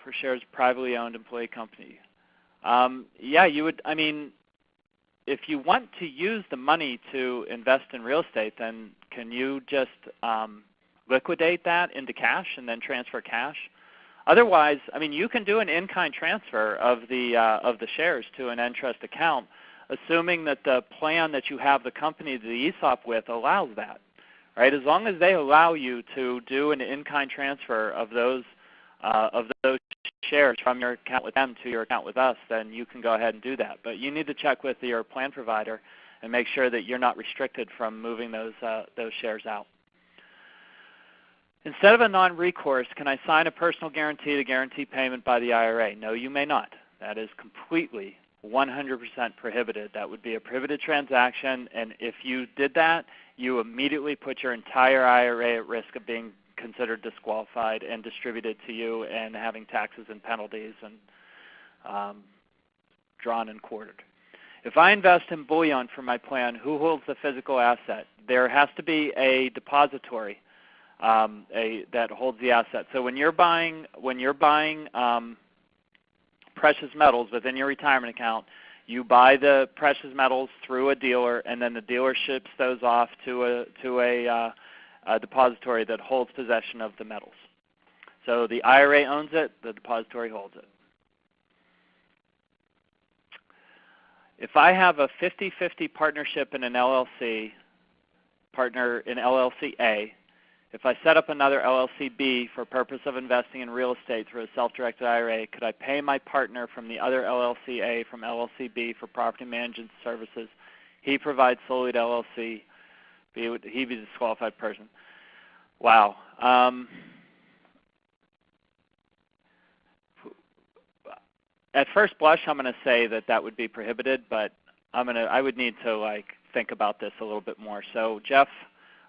For shares privately owned employee company. Yeah, you would, I mean, if you want to use the money to invest in real estate, then can you just liquidate that into cash and then transfer cash? Otherwise, I mean, you can do an in-kind transfer of the shares to an Entrust account, assuming that the plan that you have the company, the ESOP with, allows that, right? As long as they allow you to do an in-kind transfer of those shares from your account with them to your account with us, then you can go ahead and do that. But you need to check with your plan provider and make sure that you're not restricted from moving those shares out. Instead of a non-recourse, can I sign a personal guarantee to guarantee payment by the IRA? No, you may not. That is completely 100% prohibited. That would be a prohibited transaction, and if you did that, you immediately put your entire IRA at risk of being considered disqualified and distributed to you and having taxes and penalties and drawn and quartered. If I invest in bullion for my plan, who holds the physical asset? There has to be a depository that holds the asset. So when you're buying precious metals within your retirement account, you buy the precious metals through a dealer, and then the dealer ships those off to a depository that holds possession of the metals. So the IRA owns it, the depository holds it. If I have a 50-50 partnership in an LLC, partner in LLC A, if I set up another LLC B for purpose of investing in real estate through a self-directed IRA, could I pay my partner from the other LLC A from LLC B for property management services? He provides solely to LLC B. Would he be a disqualified person? Wow. At first blush, I'm going to say that that would be prohibited, but I would need to think about this a little bit more. So Jeff,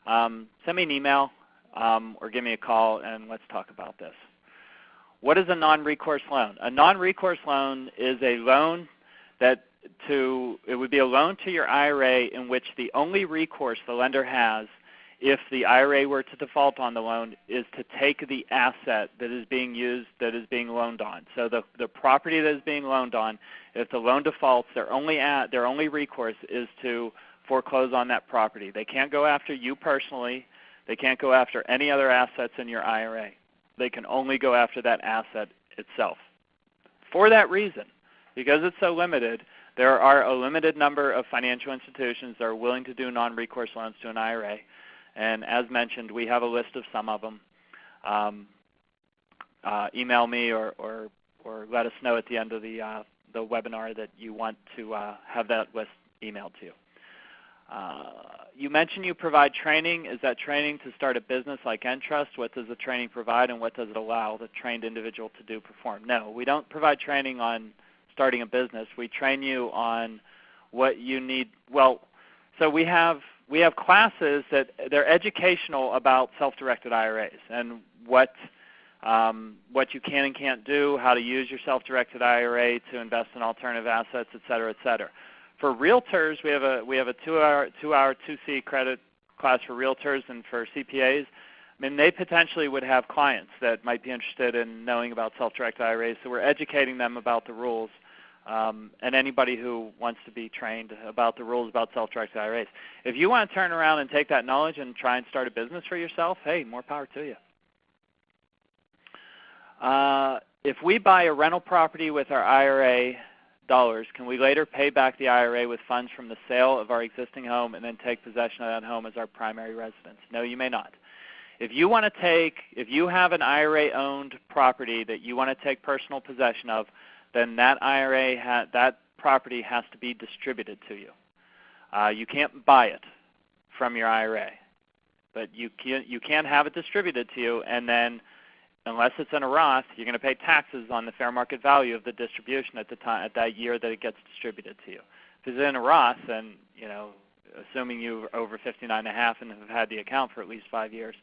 send me an email or give me a call and let's talk about this. What is a non-recourse loan? A non-recourse loan is a loan that it would be a loan to your IRA in which the only recourse the lender has if the IRA were to default on the loan is to take the asset that is being used, that is being loaned on. So the property that is being loaned on, if the loan defaults, their only recourse is to foreclose on that property. They can't go after you personally. They can't go after any other assets in your IRA. They can only go after that asset itself. For that reason, because it's so limited, there are a limited number of financial institutions that are willing to do non-recourse loans to an IRA. And as mentioned, we have a list of some of them. Email me or let us know at the end of the webinar that you want to have that list emailed to you. You mentioned you provide training. Is that training to start a business like Entrust? What does the training provide and what does it allow the trained individual to perform? No, we don't provide training on starting a business. We train you on what you need. Well, so we have classes that they're educational about self-directed IRAs and what you can and can't do, how to use your self-directed IRA to invest in alternative assets, et cetera, et cetera. For realtors, we have a 2-hour 2C credit class for realtors and for CPAs. I mean, they potentially would have clients that might be interested in knowing about self-directed IRAs, so we're educating them about the rules. And anybody who wants to be trained about the rules about self-directed IRAs. If you want to turn around and take that knowledge and try and start a business for yourself, hey, more power to you. If we buy a rental property with our IRA dollars, can we later pay back the IRA with funds from the sale of our existing home and then take possession of that home as our primary residence? No, you may not. If you have an IRA-owned property that you want to take personal possession of, then that that property has to be distributed to you. You can't buy it from your IRA, but you can have it distributed to you, and then unless it's in a Roth, you're going to pay taxes on the fair market value of the distribution at that year that it gets distributed to you. If it's in a Roth, then assuming you're over 59.5 and have had the account for at least 5 years,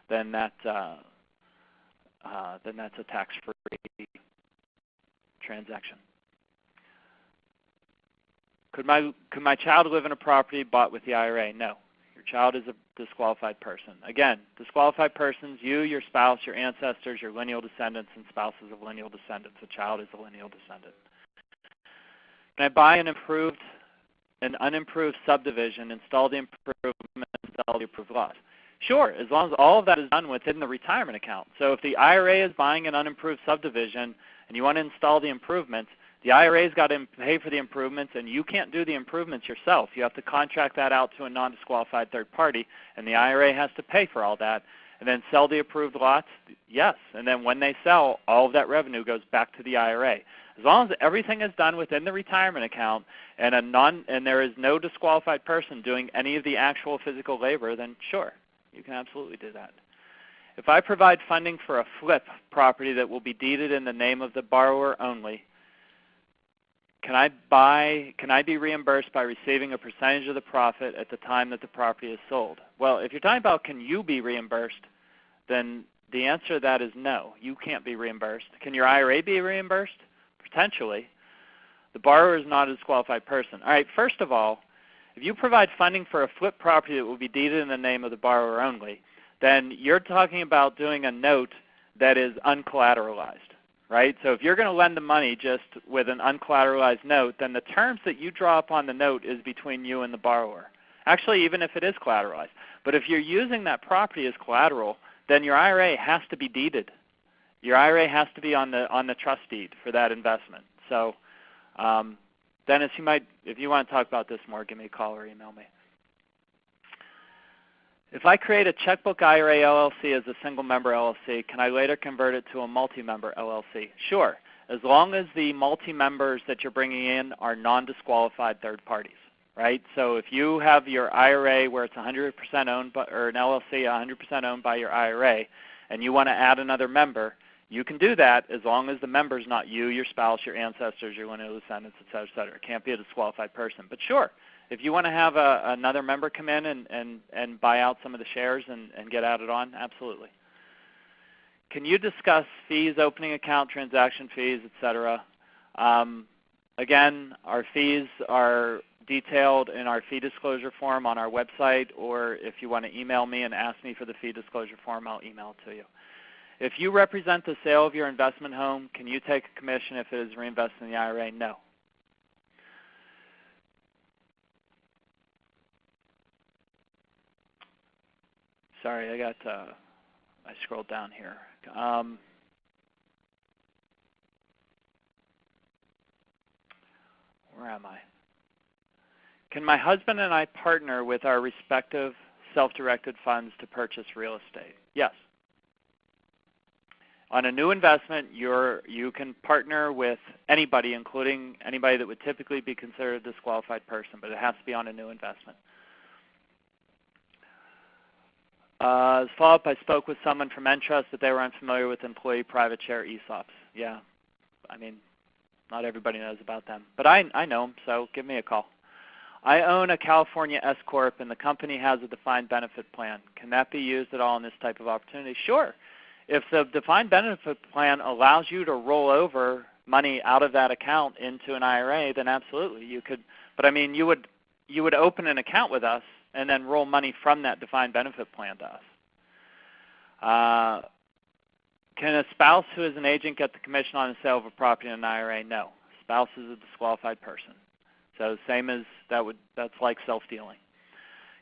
then that's a tax-free transaction. Could my child live in a property bought with the IRA? No. Your child is a disqualified person. Again, disqualified persons, you, your spouse, your ancestors, your lineal descendants, and spouses of lineal descendants. A child is a lineal descendant. Can I buy an unimproved subdivision, install the improvements, install the approved lots? Sure, as long as all of that is done within the retirement account. So if the IRA is buying an unimproved subdivision and you want to install the improvements, the IRA's got to pay for the improvements, and you can't do the improvements yourself. You have to contract that out to a non-disqualified third party, and the IRA has to pay for all that. And then sell the approved lots? Yes. And then when they sell, all of that revenue goes back to the IRA. As long as everything is done within the retirement account and there is no disqualified person doing any of the actual physical labor, then sure, you can absolutely do that. If I provide funding for a flip property that will be deeded in the name of the borrower only, can I be reimbursed by receiving a percentage of the profit at the time that the property is sold? Well, if you're talking about can you be reimbursed, then the answer to that is no. You can't be reimbursed. Can your IRA be reimbursed? Potentially. The borrower is not a disqualified person. All right, first of all, if you provide funding for a flip property that will be deeded in the name of the borrower only, then you're talking about doing a note that is uncollateralized. Right? So if you're going to lend the money just with an uncollateralized note, then the terms that you draw up on the note is between you and the borrower. Actually, even if it is collateralized. But if you're using that property as collateral, then your IRA has to be deeded. Your IRA has to be on the trust deed for that investment. So, Dennis, if you want to talk about this more, give me a call or email me. If I create a checkbook IRA LLC as a single-member LLC, can I later convert it to a multi-member LLC? Sure, as long as the multi-members that you're bringing in are non-disqualified third parties, right? So if you have your IRA where it's 100% owned by, or an LLC 100% owned by your IRA, and you want to add another member, you can do that as long as the member is not you, your spouse, your ancestors, your lineal descendants, et cetera, et cetera. It can't be a disqualified person. But sure, if you want to have another member come in and buy out some of the shares and get added on, absolutely. Can you discuss fees, opening account, transaction fees, et cetera? Again, our fees are detailed in our fee disclosure form on our website, or if you want to email me and ask me for the fee disclosure form, I'll email it to you. If you represent the sale of your investment home, can you take a commission if it is reinvested in the IRA? No. Sorry, I scrolled down here. Where am I? Can my husband and I partner with our respective self-directed funds to purchase real estate? Yes. On a new investment, you can partner with anybody, including anybody that would typically be considered a disqualified person, but it has to be on a new investment. As follow-up, I spoke with someone from Entrust that they were unfamiliar with employee private share ESOPs. Yeah, I mean, not everybody knows about them. But I know them, so give me a call. I own a California S-Corp, and the company has a defined benefit plan. Can that be used at all in this type of opportunity? Sure. If the defined benefit plan allows you to roll over money out of that account into an IRA, then absolutely you could. But I mean, you would open an account with us and then roll money from that defined benefit plan to us. Can a spouse who is an agent get the commission on the sale of a property in an IRA? No. Spouse is a disqualified person. So same as that's like self-dealing.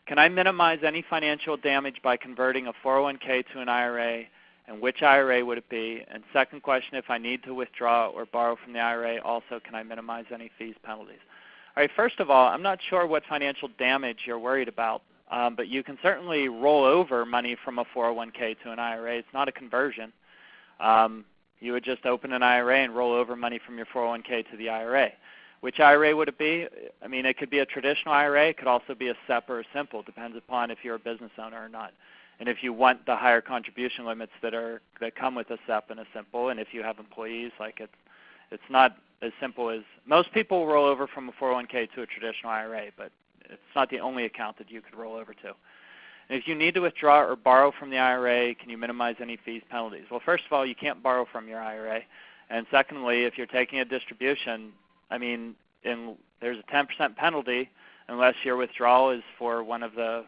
Can I minimize any financial damage by converting a 401k to an IRA, and which IRA would it be? And second question, if I need to withdraw or borrow from the IRA, also can I minimize any fees, penalties? All right, first of all, I'm not sure what financial damage you're worried about, but you can certainly roll over money from a 401k to an IRA. It's not a conversion. You would just open an IRA and roll over money from your 401k to the IRA. Which IRA would it be? I mean, it could be a traditional IRA. It could also be a SEP or a simple. Depends upon if you're a business owner or not. And if you want the higher contribution limits that come with a SEP and a simple, and if you have employees, like it's not as simple as most people roll over from a 401k to a traditional IRA, but it's not the only account that you could roll over to. And if you need to withdraw or borrow from the IRA, can you minimize any fees, penalties? Well, first of all, you can't borrow from your IRA. And secondly, if you're taking a distribution, I mean, there's a 10% penalty unless your withdrawal is for one of the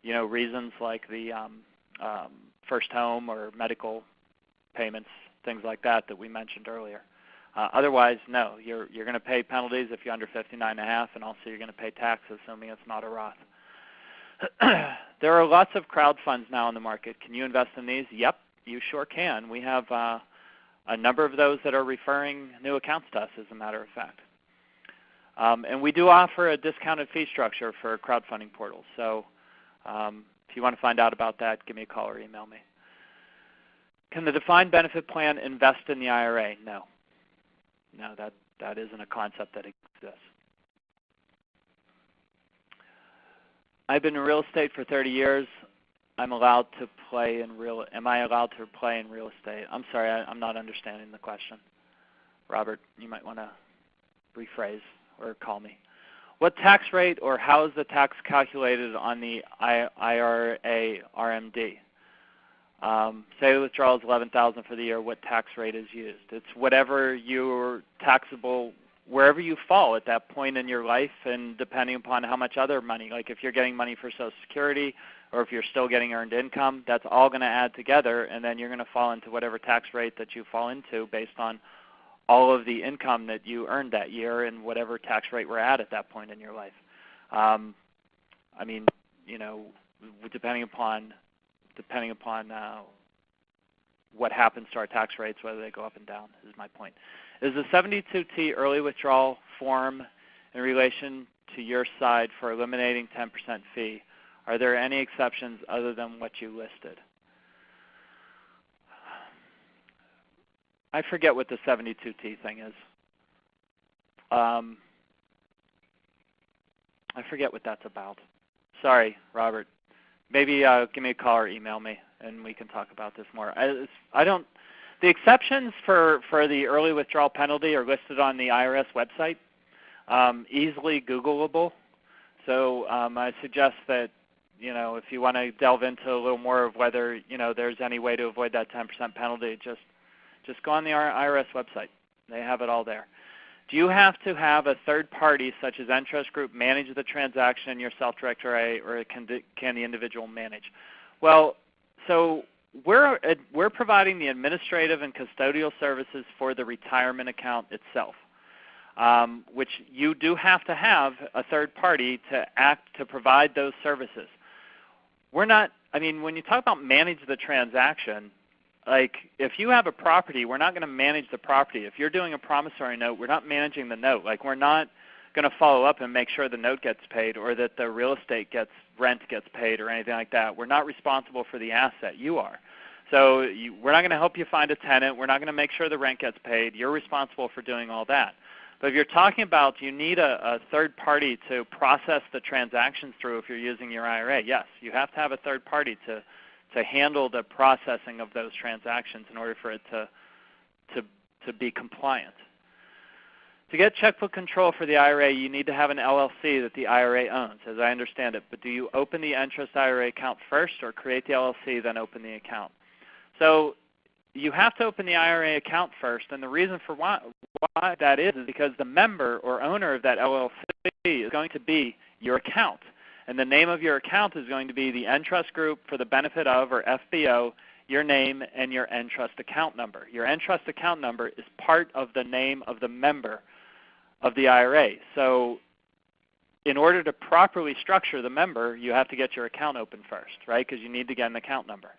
reasons like the first home or medical payments, things like that we mentioned earlier. Otherwise, no, you're going to pay penalties if you're under 59.5, and also you're going to pay tax assuming it's not a Roth. There are lots of crowd funds now in the market. Can you invest in these? Yep, you sure can. We have a number of those that are referring new accounts to us, as a matter of fact. And we do offer a discounted fee structure for crowdfunding portals. So if you want to find out about that, give me a call or email me. Can the defined benefit plan invest in the IRA? No. No, that isn't a concept that exists. I've been in real estate for 30 years. Am I allowed to play in real estate? I'm sorry, I'm not understanding the question. Robert, you might want to rephrase or call me. What tax rate or how is the tax calculated on the IRA RMD? Say the withdrawal is $11,000 for the year. What tax rate is used? It's whatever your taxable, wherever you fall at that point in your life, and depending upon how much other money, like if you're getting money for Social Security or if you're still getting earned income, that's all going to add together, and then you're going to fall into whatever tax rate that you fall into based on all of the income that you earned that year and whatever tax rate we're at that point in your life. I mean, depending upon what happens to our tax rates, whether they go up and down, is my point. Is the 72T early withdrawal form in relation to your side for eliminating 10% fee? Are there any exceptions other than what you listed? I forget what the 72T thing is. I forget what that's about. Sorry, Robert. Maybe give me a call or email me, and we can talk about this more. The exceptions for the early withdrawal penalty are listed on the IRS website, easily Googleable. So I suggest that if you want to delve into a little more of whether there's any way to avoid that 10% penalty, just go on the IRS website. They have it all there. Do you have to have a third party, such as Entrust Group, manage the transaction in your self-directed IRA, or can the individual manage? Well, so we're providing the administrative and custodial services for the retirement account itself, which you do have to have a third party to provide those services. We're not. I mean, when you talk about manage the transaction, like if you have a property, we're not going to manage the property. If you're doing a promissory note, we're not managing the note. Like we're not going to follow up and make sure the note gets paid or that the real estate rent gets paid or anything like that. We're not responsible for the asset. You are. So we're not going to help you find a tenant. We're not going to make sure the rent gets paid. You're responsible for doing all that. But if you're talking about you need a third party to process the transactions through if you're using your IRA, yes, you have to have a third party to handle the processing of those transactions in order for it to be compliant. To get checkbook control for the IRA, you need to have an LLC that the IRA owns, as I understand it. But do you open the Entrust IRA account first or create the LLC, then open the account? So you have to open the IRA account first, and the reason for why that is because the member or owner of that LLC is going to be your account. And the name of your account is going to be the Entrust Group for the benefit of, or FBO, your name and your Entrust account number. Your Entrust account number is part of the name of the member of the IRA. So in order to properly structure the member, you have to get your account open first, right? Because you need to get an account number.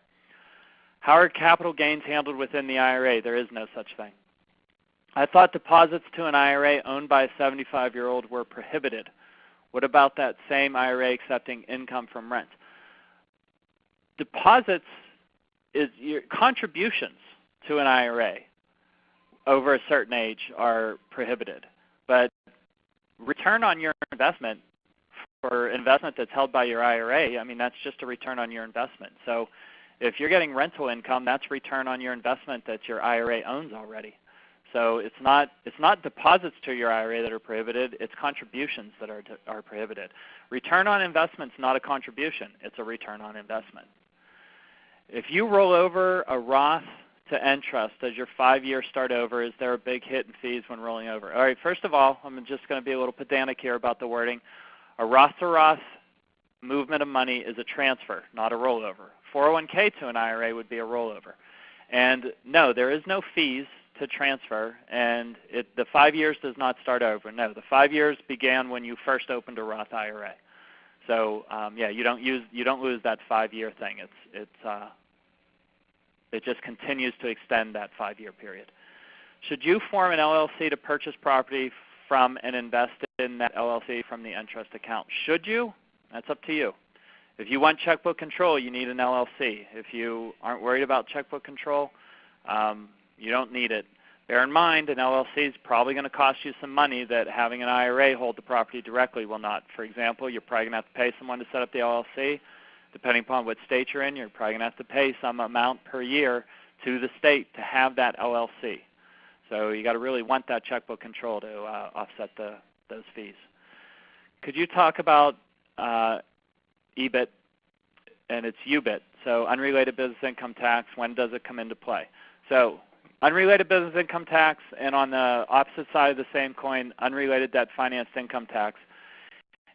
How are capital gains handled within the IRA? There is no such thing. I thought deposits to an IRA owned by a 75-year-old were prohibited. What about that same IRA accepting income from rent? Deposits is your contributions to an IRA over a certain age are prohibited. But return on your investment for investment that's held by your IRA, I mean, that's just a return on your investment. So if you're getting rental income, that's return on your investment that your IRA owns already. So it's not deposits to your IRA that are prohibited, it's contributions that are prohibited. Return on investment is not a contribution, it's a return on investment. If you roll over a Roth to Entrust, does your 5-year start over? Is there a big hit in fees when rolling over? All right, first of all, I'm just going to be a little pedantic here about the wording. A Roth to Roth movement of money is a transfer, not a rollover. 401k to an IRA would be a rollover. And no, there is no fees to transfer, and the 5 years does not start over. No, the 5 years began when you first opened a Roth IRA. So yeah, you don't lose that 5-year thing. It just continues to extend that 5-year period. Should you form an LLC to purchase property from and invest in that LLC from the Entrust account? Should you? That's up to you. If you want checkbook control, you need an LLC. If you aren't worried about checkbook control, you don't need it. Bear in mind, an LLC is probably going to cost you some money that having an IRA hold the property directly will not. For example, you're probably going to have to pay someone to set up the LLC. Depending upon what state you're in, you're probably going to have to pay some amount per year to the state to have that LLC. So you got to really want that checkbook control to offset those fees. Could you talk about EBIT, and it's UBIT, so unrelated business income tax? When does it come into play? So unrelated business income tax, and on the opposite side of the same coin, unrelated debt financed income tax.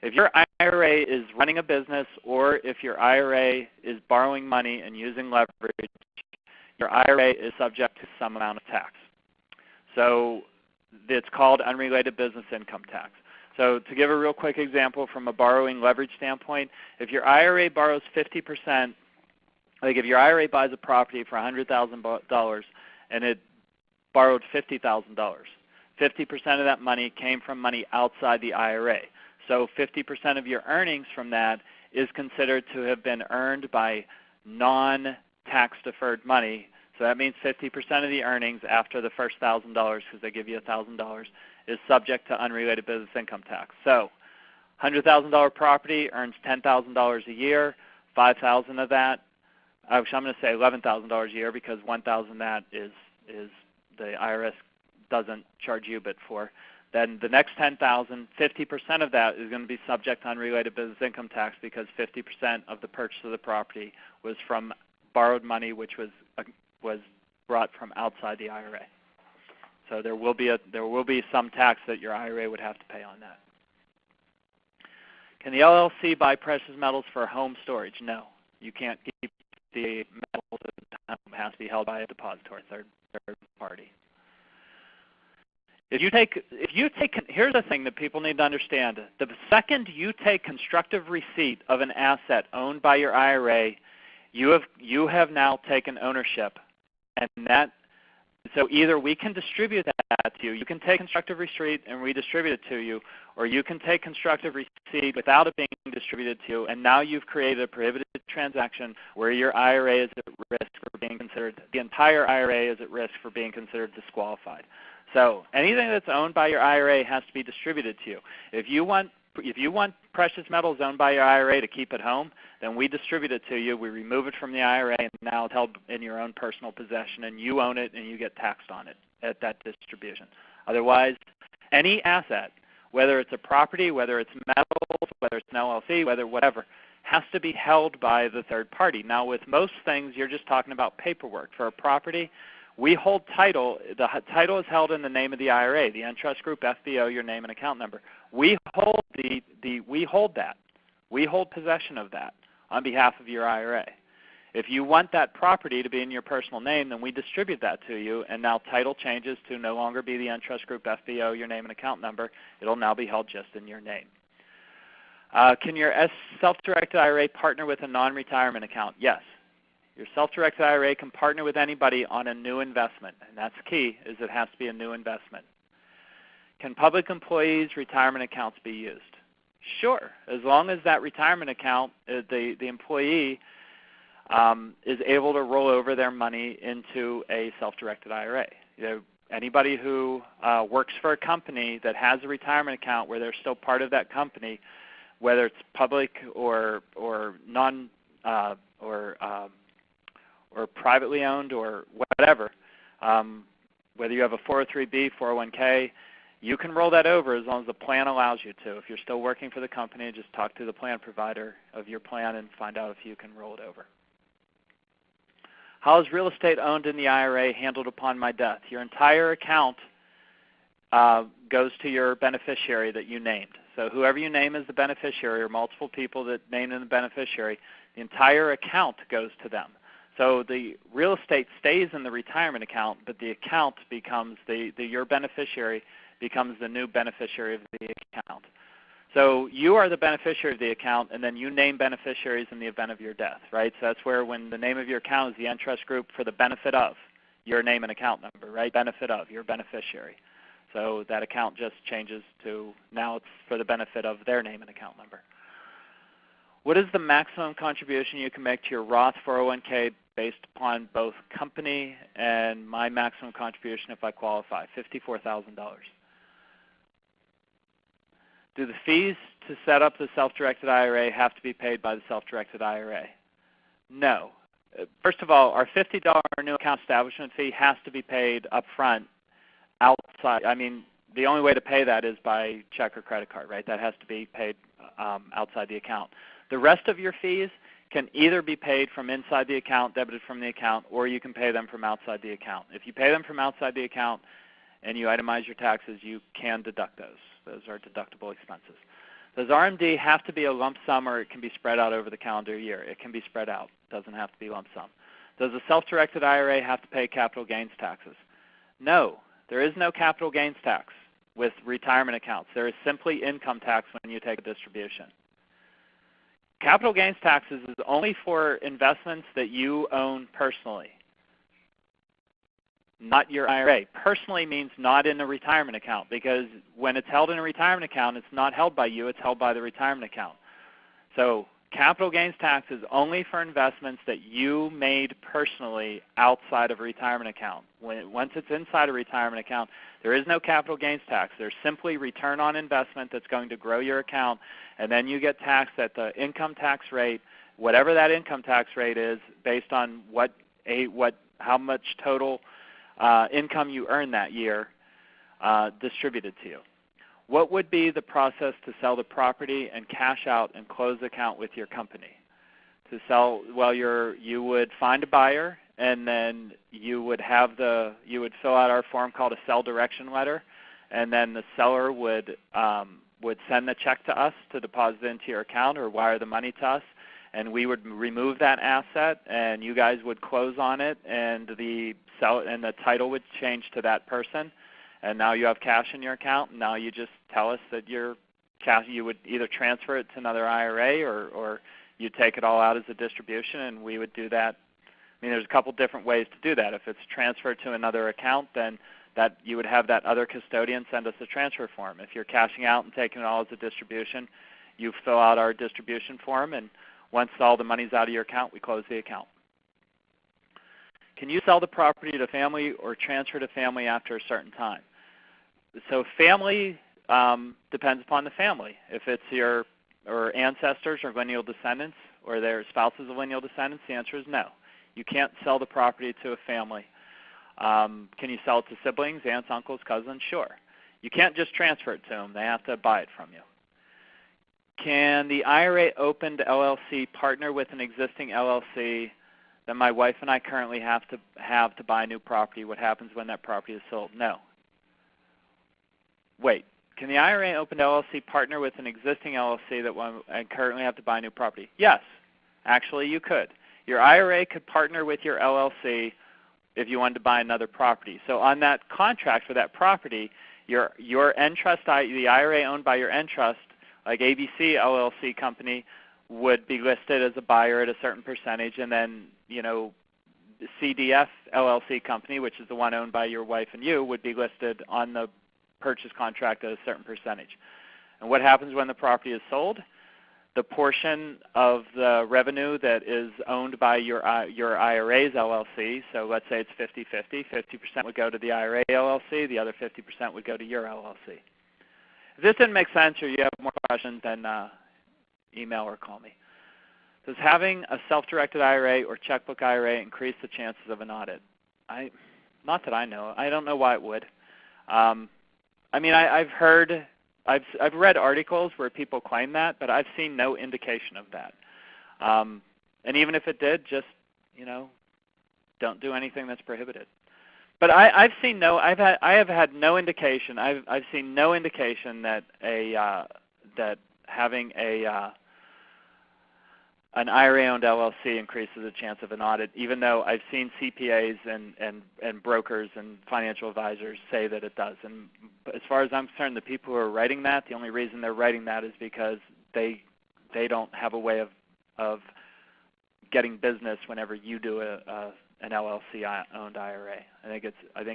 If your IRA is running a business, or if your IRA is borrowing money and using leverage, your IRA is subject to some amount of tax. So it's called unrelated business income tax. So to give a real quick example from a borrowing leverage standpoint, if your IRA borrows 50%, like if your IRA buys a property for $100,000 and it borrowed $50,000, 50% of that money came from money outside the IRA. So 50% of your earnings from that is considered to have been earned by non-tax deferred money. So that means 50% of the earnings after the first $1,000, because they give you $1,000, is subject to unrelated business income tax. So $100,000 property earns $10,000 a year. 5,000 of that, actually I'm going to say $11,000 a year, because 1,000 of that is the IRS doesn't charge UBIT for. Then the next 10,000, 50% of that is going to be subject to unrelated business income tax, because 50% of the purchase of the property was from borrowed money, which was brought from outside the IRA. So there will be some tax that your IRA would have to pay on that. Can the LLC buy precious metals for home storage? No, you can't keep the metals at the time. It has to be held by a depository, third party. Here's the thing that people need to understand. The second you take constructive receipt of an asset owned by your IRA, you have now taken ownership, and so either we can distribute that to you. You can take constructive receipt and redistribute it to you, or you can take constructive receipt without it being distributed to you, and now you've created a prohibited transaction where your IRA is at risk for being considered, the entire IRA is at risk for being considered disqualified. So anything that's owned by your IRA has to be distributed to you. If you want precious metals owned by your IRA to keep at home, then we distribute it to you. We remove it from the IRA, and now it's held in your own personal possession, and you own it, and you get taxed on it at that distribution. Otherwise, any asset, whether it's a property, whether it's metals, whether it's an LLC, whatever, has to be held by the third party. Now, with most things, you're just talking about paperwork. For a property, we hold title. The title is held in the name of the IRA, the Entrust Group, FBO, your name and account number. We hold we hold that. We hold possession of that on behalf of your IRA. If you want that property to be in your personal name, then we distribute that to you, and now title changes to no longer be the Entrust Group, FBO, your name and account number. It'll now be held just in your name. Can your self-directed IRA partner with a non-retirement account? Yes. Your self-directed IRA can partner with anybody on a new investment, and that's key, is it has to be a new investment. Can public employees' retirement accounts be used? Sure, as long as that retirement account, the employee is able to roll over their money into a self-directed IRA. Anybody who works for a company that has a retirement account where they're still part of that company, whether it's public or non or privately owned or whatever, whether you have a 403B, 401K, you can roll that over as long as the plan allows you to. If you're still working for the company, just talk to the plan provider of your plan and find out if you can roll it over. How is real estate owned in the IRA handled upon my death? Your entire account goes to your beneficiary that you named. So whoever you name as the beneficiary, or multiple people that named in the beneficiary, the entire account goes to them. So the real estate stays in the retirement account, but the account becomes your beneficiary becomes the new beneficiary of the account. So you are the beneficiary of the account, and then you name beneficiaries in the event of your death, right? So that's where when the name of your account is the Entrust Group for the benefit of your name and account number, right? Benefit of your beneficiary. So that account just changes to now it's for the benefit of their name and account number. What is the maximum contribution you can make to your Roth 401k based upon both company and my maximum contribution if I qualify? $54,000. Do the fees to set up the self-directed IRA have to be paid by the self-directed IRA? No. First of all, our $50 new account establishment fee has to be paid up front outside. I mean, the only way to pay that is by check or credit card, right? That has to be paid outside the account. The rest of your fees can either be paid from inside the account, debited from the account, or you can pay them from outside the account. If you pay them from outside the account and you itemize your taxes, you can deduct those. Those are deductible expenses. Does RMD have to be a lump sum, or it can be spread out over the calendar year? It can be spread out. It doesn't have to be lump sum. Does a self-directed IRA have to pay capital gains taxes? No. There is no capital gains tax with retirement accounts. There is simply income tax when you take a distribution. Capital gains taxes is only for investments that you own personally, not your IRA. Personally means not in a retirement account, because when it's held in a retirement account, it's not held by you, it's held by the retirement account. So capital gains tax is only for investments that you made personally outside of a retirement account. Once it's inside a retirement account, there is no capital gains tax. There's simply return on investment that's going to grow your account, and then you get taxed at the income tax rate, whatever that income tax rate is, based on how much total income you earn that year distributed to you. What would be the process to sell the property and cash out and close the account with your company? To sell, well, you would find a buyer, and then you would fill out our form called a sell direction letter, and then the seller would send the check to us to deposit into your account or wire the money to us, and we would remove that asset, and you guys would close on it, and the title would change to that person. And now you have cash in your account, and now you just tell us that your cash, you would either transfer it to another IRA or you take it all out as a distribution, and we would do that. I mean, there's a couple different ways to do that. If it's transferred to another account, then that you would have that other custodian send us a transfer form. If you're cashing out and taking it all as a distribution, you fill out our distribution form, and once all the money's out of your account, we close the account. Can you sell the property to family or transfer to family after a certain time? So family depends upon the family. If it's your ancestors or lineal descendants or their spouses of lineal descendants, the answer is no. You can't sell the property to a family. Can you sell it to siblings, aunts, uncles, cousins? Sure. You can't just transfer it to them. They have to buy it from you. Can the IRA opened LLC partner with an existing LLC that my wife and I currently have to buy new property? What happens when that property is sold? No. Wait, can the IRA opened LLC partner with an existing LLC that I currently have to buy new property? Yes, actually you could. Your IRA could partner with your LLC if you wanted to buy another property. So on that contract for that property, your Entrust, the IRA owned by your Entrust, like ABC LLC company, would be listed as a buyer at a certain percentage, and then CDF LLC company, which is the one owned by your wife and you, would be listed on the purchase contract at a certain percentage. And what happens when the property is sold? The portion of the revenue that is owned by your IRA's LLC, so let's say it's 50-50, 50% would go to the IRA LLC, the other 50% would go to your LLC. If this didn't make sense or you have more questions, then email or call me. Does having a self-directed IRA or checkbook IRA increase the chances of an audit? Not that I know. I don't know why it would. I mean, I've read articles where people claim that, but I've seen no indication of that. And even if it did, just don't do anything that's prohibited. But I have had no indication. I've seen no indication that that having an IRA-owned LLC increases the chance of an audit, even though I've seen CPAs and brokers and financial advisors say that it does. And as far as I'm concerned, the people who are writing that, the only reason they're writing that is because they don't have a way of getting business whenever you do an LLC-owned IRA. I think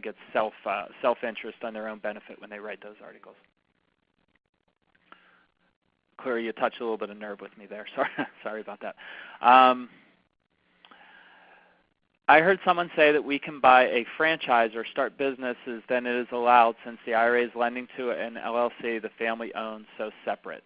it's self-interest on their own benefit when they write those articles. Clear, you touched a little bit of nerve with me there. Sorry about that. I heard someone say that we can buy a franchise or start businesses, then it is allowed since the IRA is lending to an LLC the family owns, so separate.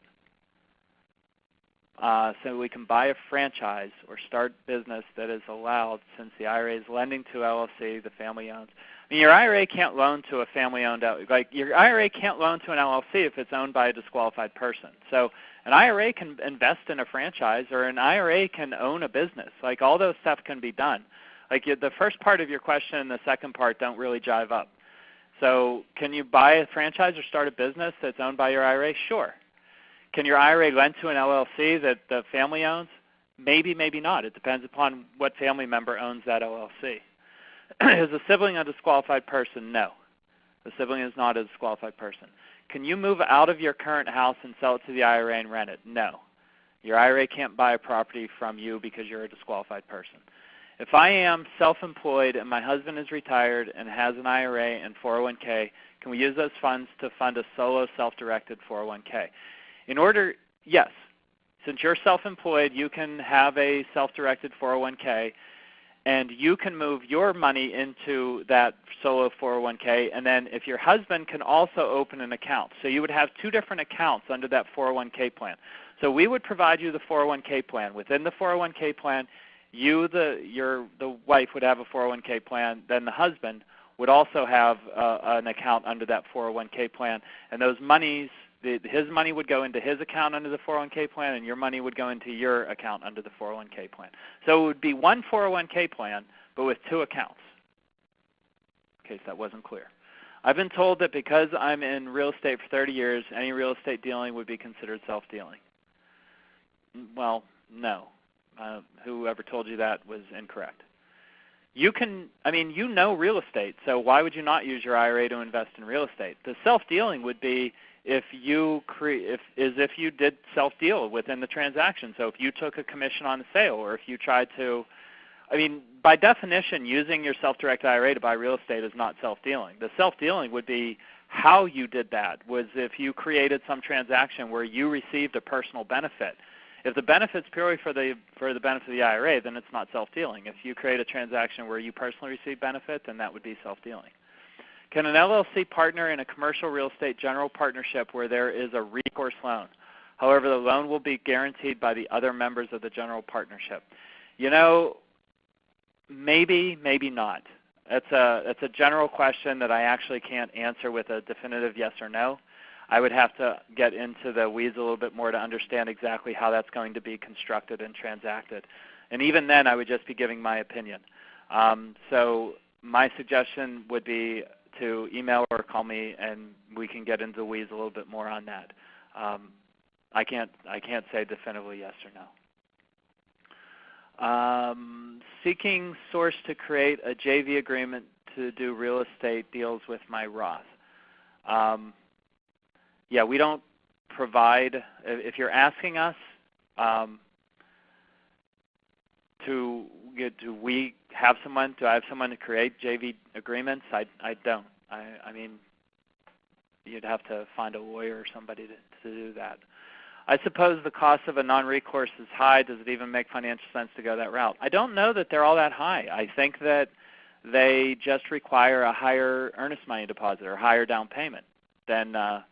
So we can buy a franchise or start business that is allowed since the IRA is lending to LLC the family owns. I mean, your IRA can't loan to a family-owned, like your IRA can't loan to an LLC if it's owned by a disqualified person. So an IRA can invest in a franchise, or an IRA can own a business. Like, all those stuff can be done. Like, the first part of your question and the second part don't really jive up. So can you buy a franchise or start a business that's owned by your IRA? Sure. Can your IRA lend to an LLC that the family owns? Maybe, maybe not. It depends upon what family member owns that LLC. Is a sibling a disqualified person? No. The sibling is not a disqualified person. Can you move out of your current house and sell it to the IRA and rent it? No. Your IRA can't buy a property from you because you're a disqualified person. If I am self-employed and my husband is retired and has an IRA and 401k, can we use those funds to fund a solo self-directed 401k? Yes. Since you're self-employed, you can have a self-directed 401k, and you can move your money into that solo 401k, and then if your husband can also open an account. So you would have two different accounts under that 401k plan. So we would provide you the 401k plan. Within the 401k plan, the wife would have a 401k plan, then the husband would also have an account under that 401k plan, and those monies, his money would go into his account under the 401k plan, and your money would go into your account under the 401k plan. So it would be one 401k plan, but with two accounts, in case that wasn't clear. I've been told that because I'm in real estate for 30 years, any real estate dealing would be considered self-dealing. Well, no. Whoever told you that was incorrect. You know real estate, so why would you not use your IRA to invest in real estate? The self-dealing would be if you did self-deal within the transaction. So if you took a commission on the sale, or if you tried to, by definition, using your self-directed IRA to buy real estate is not self-dealing. The self-dealing would be how you did that, was if you created some transaction where you received a personal benefit. If the benefit's purely for the benefit of the IRA, then it's not self-dealing. If you create a transaction where you personally receive benefit, then that would be self-dealing. Can an LLC partner in a commercial real estate general partnership where there is a recourse loan? However, the loan will be guaranteed by the other members of the general partnership. Maybe, maybe not. That's a general question that I actually can't answer with a definitive yes or no. I would have to get into the weeds a little bit more to understand exactly how that's going to be constructed and transacted. And even then, I would just be giving my opinion. So my suggestion would be to email or call me, and we can get into the weeds a little bit more on that. I can't say definitively yes or no. Seeking source to create a JV agreement to do real estate deals with my Roth. Yeah, we don't provide, if you're asking us, do I have someone to create JV agreements? I don't. I mean, you'd have to find a lawyer or somebody to do that. I suppose the cost of a non-recourse is high. Does it even make financial sense to go that route? I don't know that they're all that high. I think that they just require a higher earnest money deposit or higher down payment than a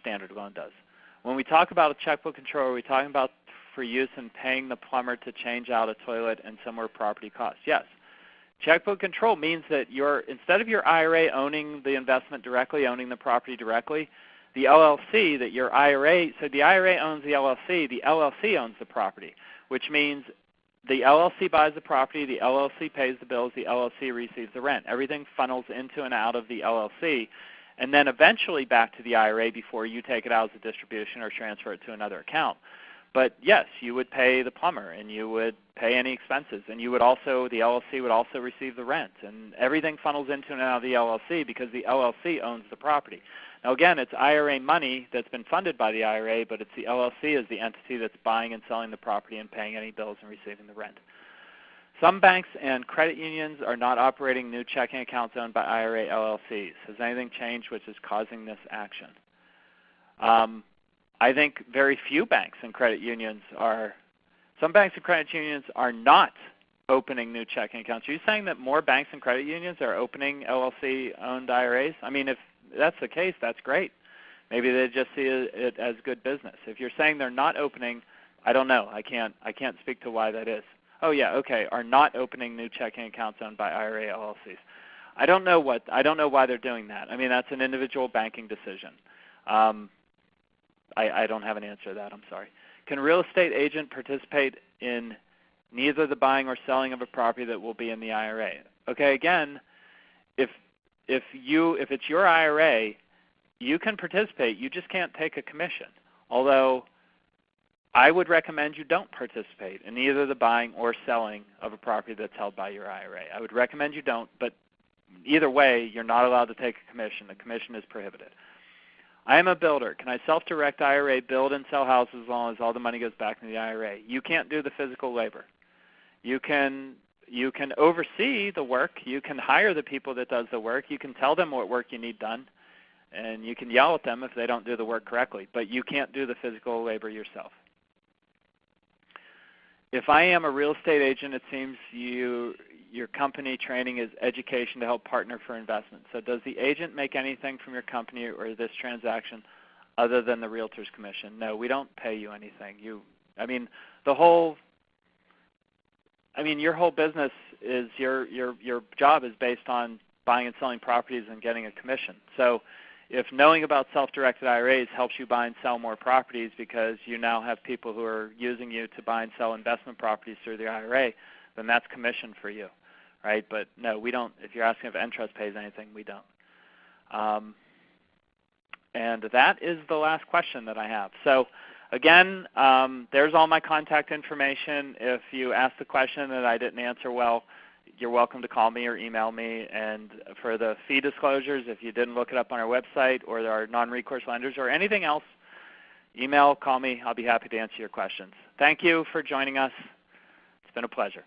standard loan does. When we talk about a checkbook control, are we talking about for use in paying the plumber to change out a toilet and similar property costs? Yes. Checkbook control means that instead of your IRA owning the investment directly, owning the property directly, the LLC that your IRA, so the IRA owns the LLC owns the property, which means the LLC buys the property, the LLC pays the bills, the LLC receives the rent. Everything funnels into and out of the LLC, and then eventually back to the IRA before you take it out as a distribution or transfer it to another account. But yes, you would pay the plumber, and you would pay any expenses, and you would also, the LLC would also receive the rent, and everything funnels into and out of the LLC because the LLC owns the property. Now again, it's IRA money that's been funded by the IRA, but it's the LLC as the entity that's buying and selling the property and paying any bills and receiving the rent. Some banks and credit unions are not operating new checking accounts owned by IRA LLCs. Has anything changed which is causing this action? I think very few banks and credit unions are, some banks and credit unions are not opening new checking accounts. Are you saying that more banks and credit unions are opening LLC-owned IRAs? I mean, if that's the case, that's great. Maybe they just see it as good business. If you're saying they're not opening, I don't know. I can't speak to why that is. Oh yeah, okay, are not opening new checking accounts owned by IRA LLCs. I don't know why they're doing that. I mean, that's an individual banking decision. I don't have an answer to that, I'm sorry. Can a real estate agent participate in neither the buying or selling of a property that will be in the IRA? Okay, again, if it's your IRA, you can participate, you just can't take a commission. Although I would recommend you don't participate in either the buying or selling of a property that's held by your IRA. I would recommend you don't, but either way, you're not allowed to take a commission. The commission is prohibited. I am a builder. Can I self-direct IRA build and sell houses as long as all the money goes back into the IRA? You can't do the physical labor. You can oversee the work. You can hire the people that does the work. You can tell them what work you need done, and you can yell at them if they don't do the work correctly, but you can't do the physical labor yourself. If I am a real estate agent, it seems your company training is education to help partner for investment. So does the agent make anything from your company or this transaction other than the realtor's commission? No, we don't pay you anything. Your whole business is your job is based on buying and selling properties and getting a commission. So if knowing about self-directed IRAs helps you buy and sell more properties because you now have people who are using you to buy and sell investment properties through the IRA, then that's commission for you, right? But no, we don't. If you're asking if Entrust pays anything, we don't. And that is the last question that I have. So again, there's all my contact information. If you ask the question that I didn't answer well, you're welcome to call me or email me. And for the fee disclosures, if you didn't look it up on our website or there are non-recourse lenders or anything else, email, call me. I'll be happy to answer your questions. Thank you for joining us. It's been a pleasure.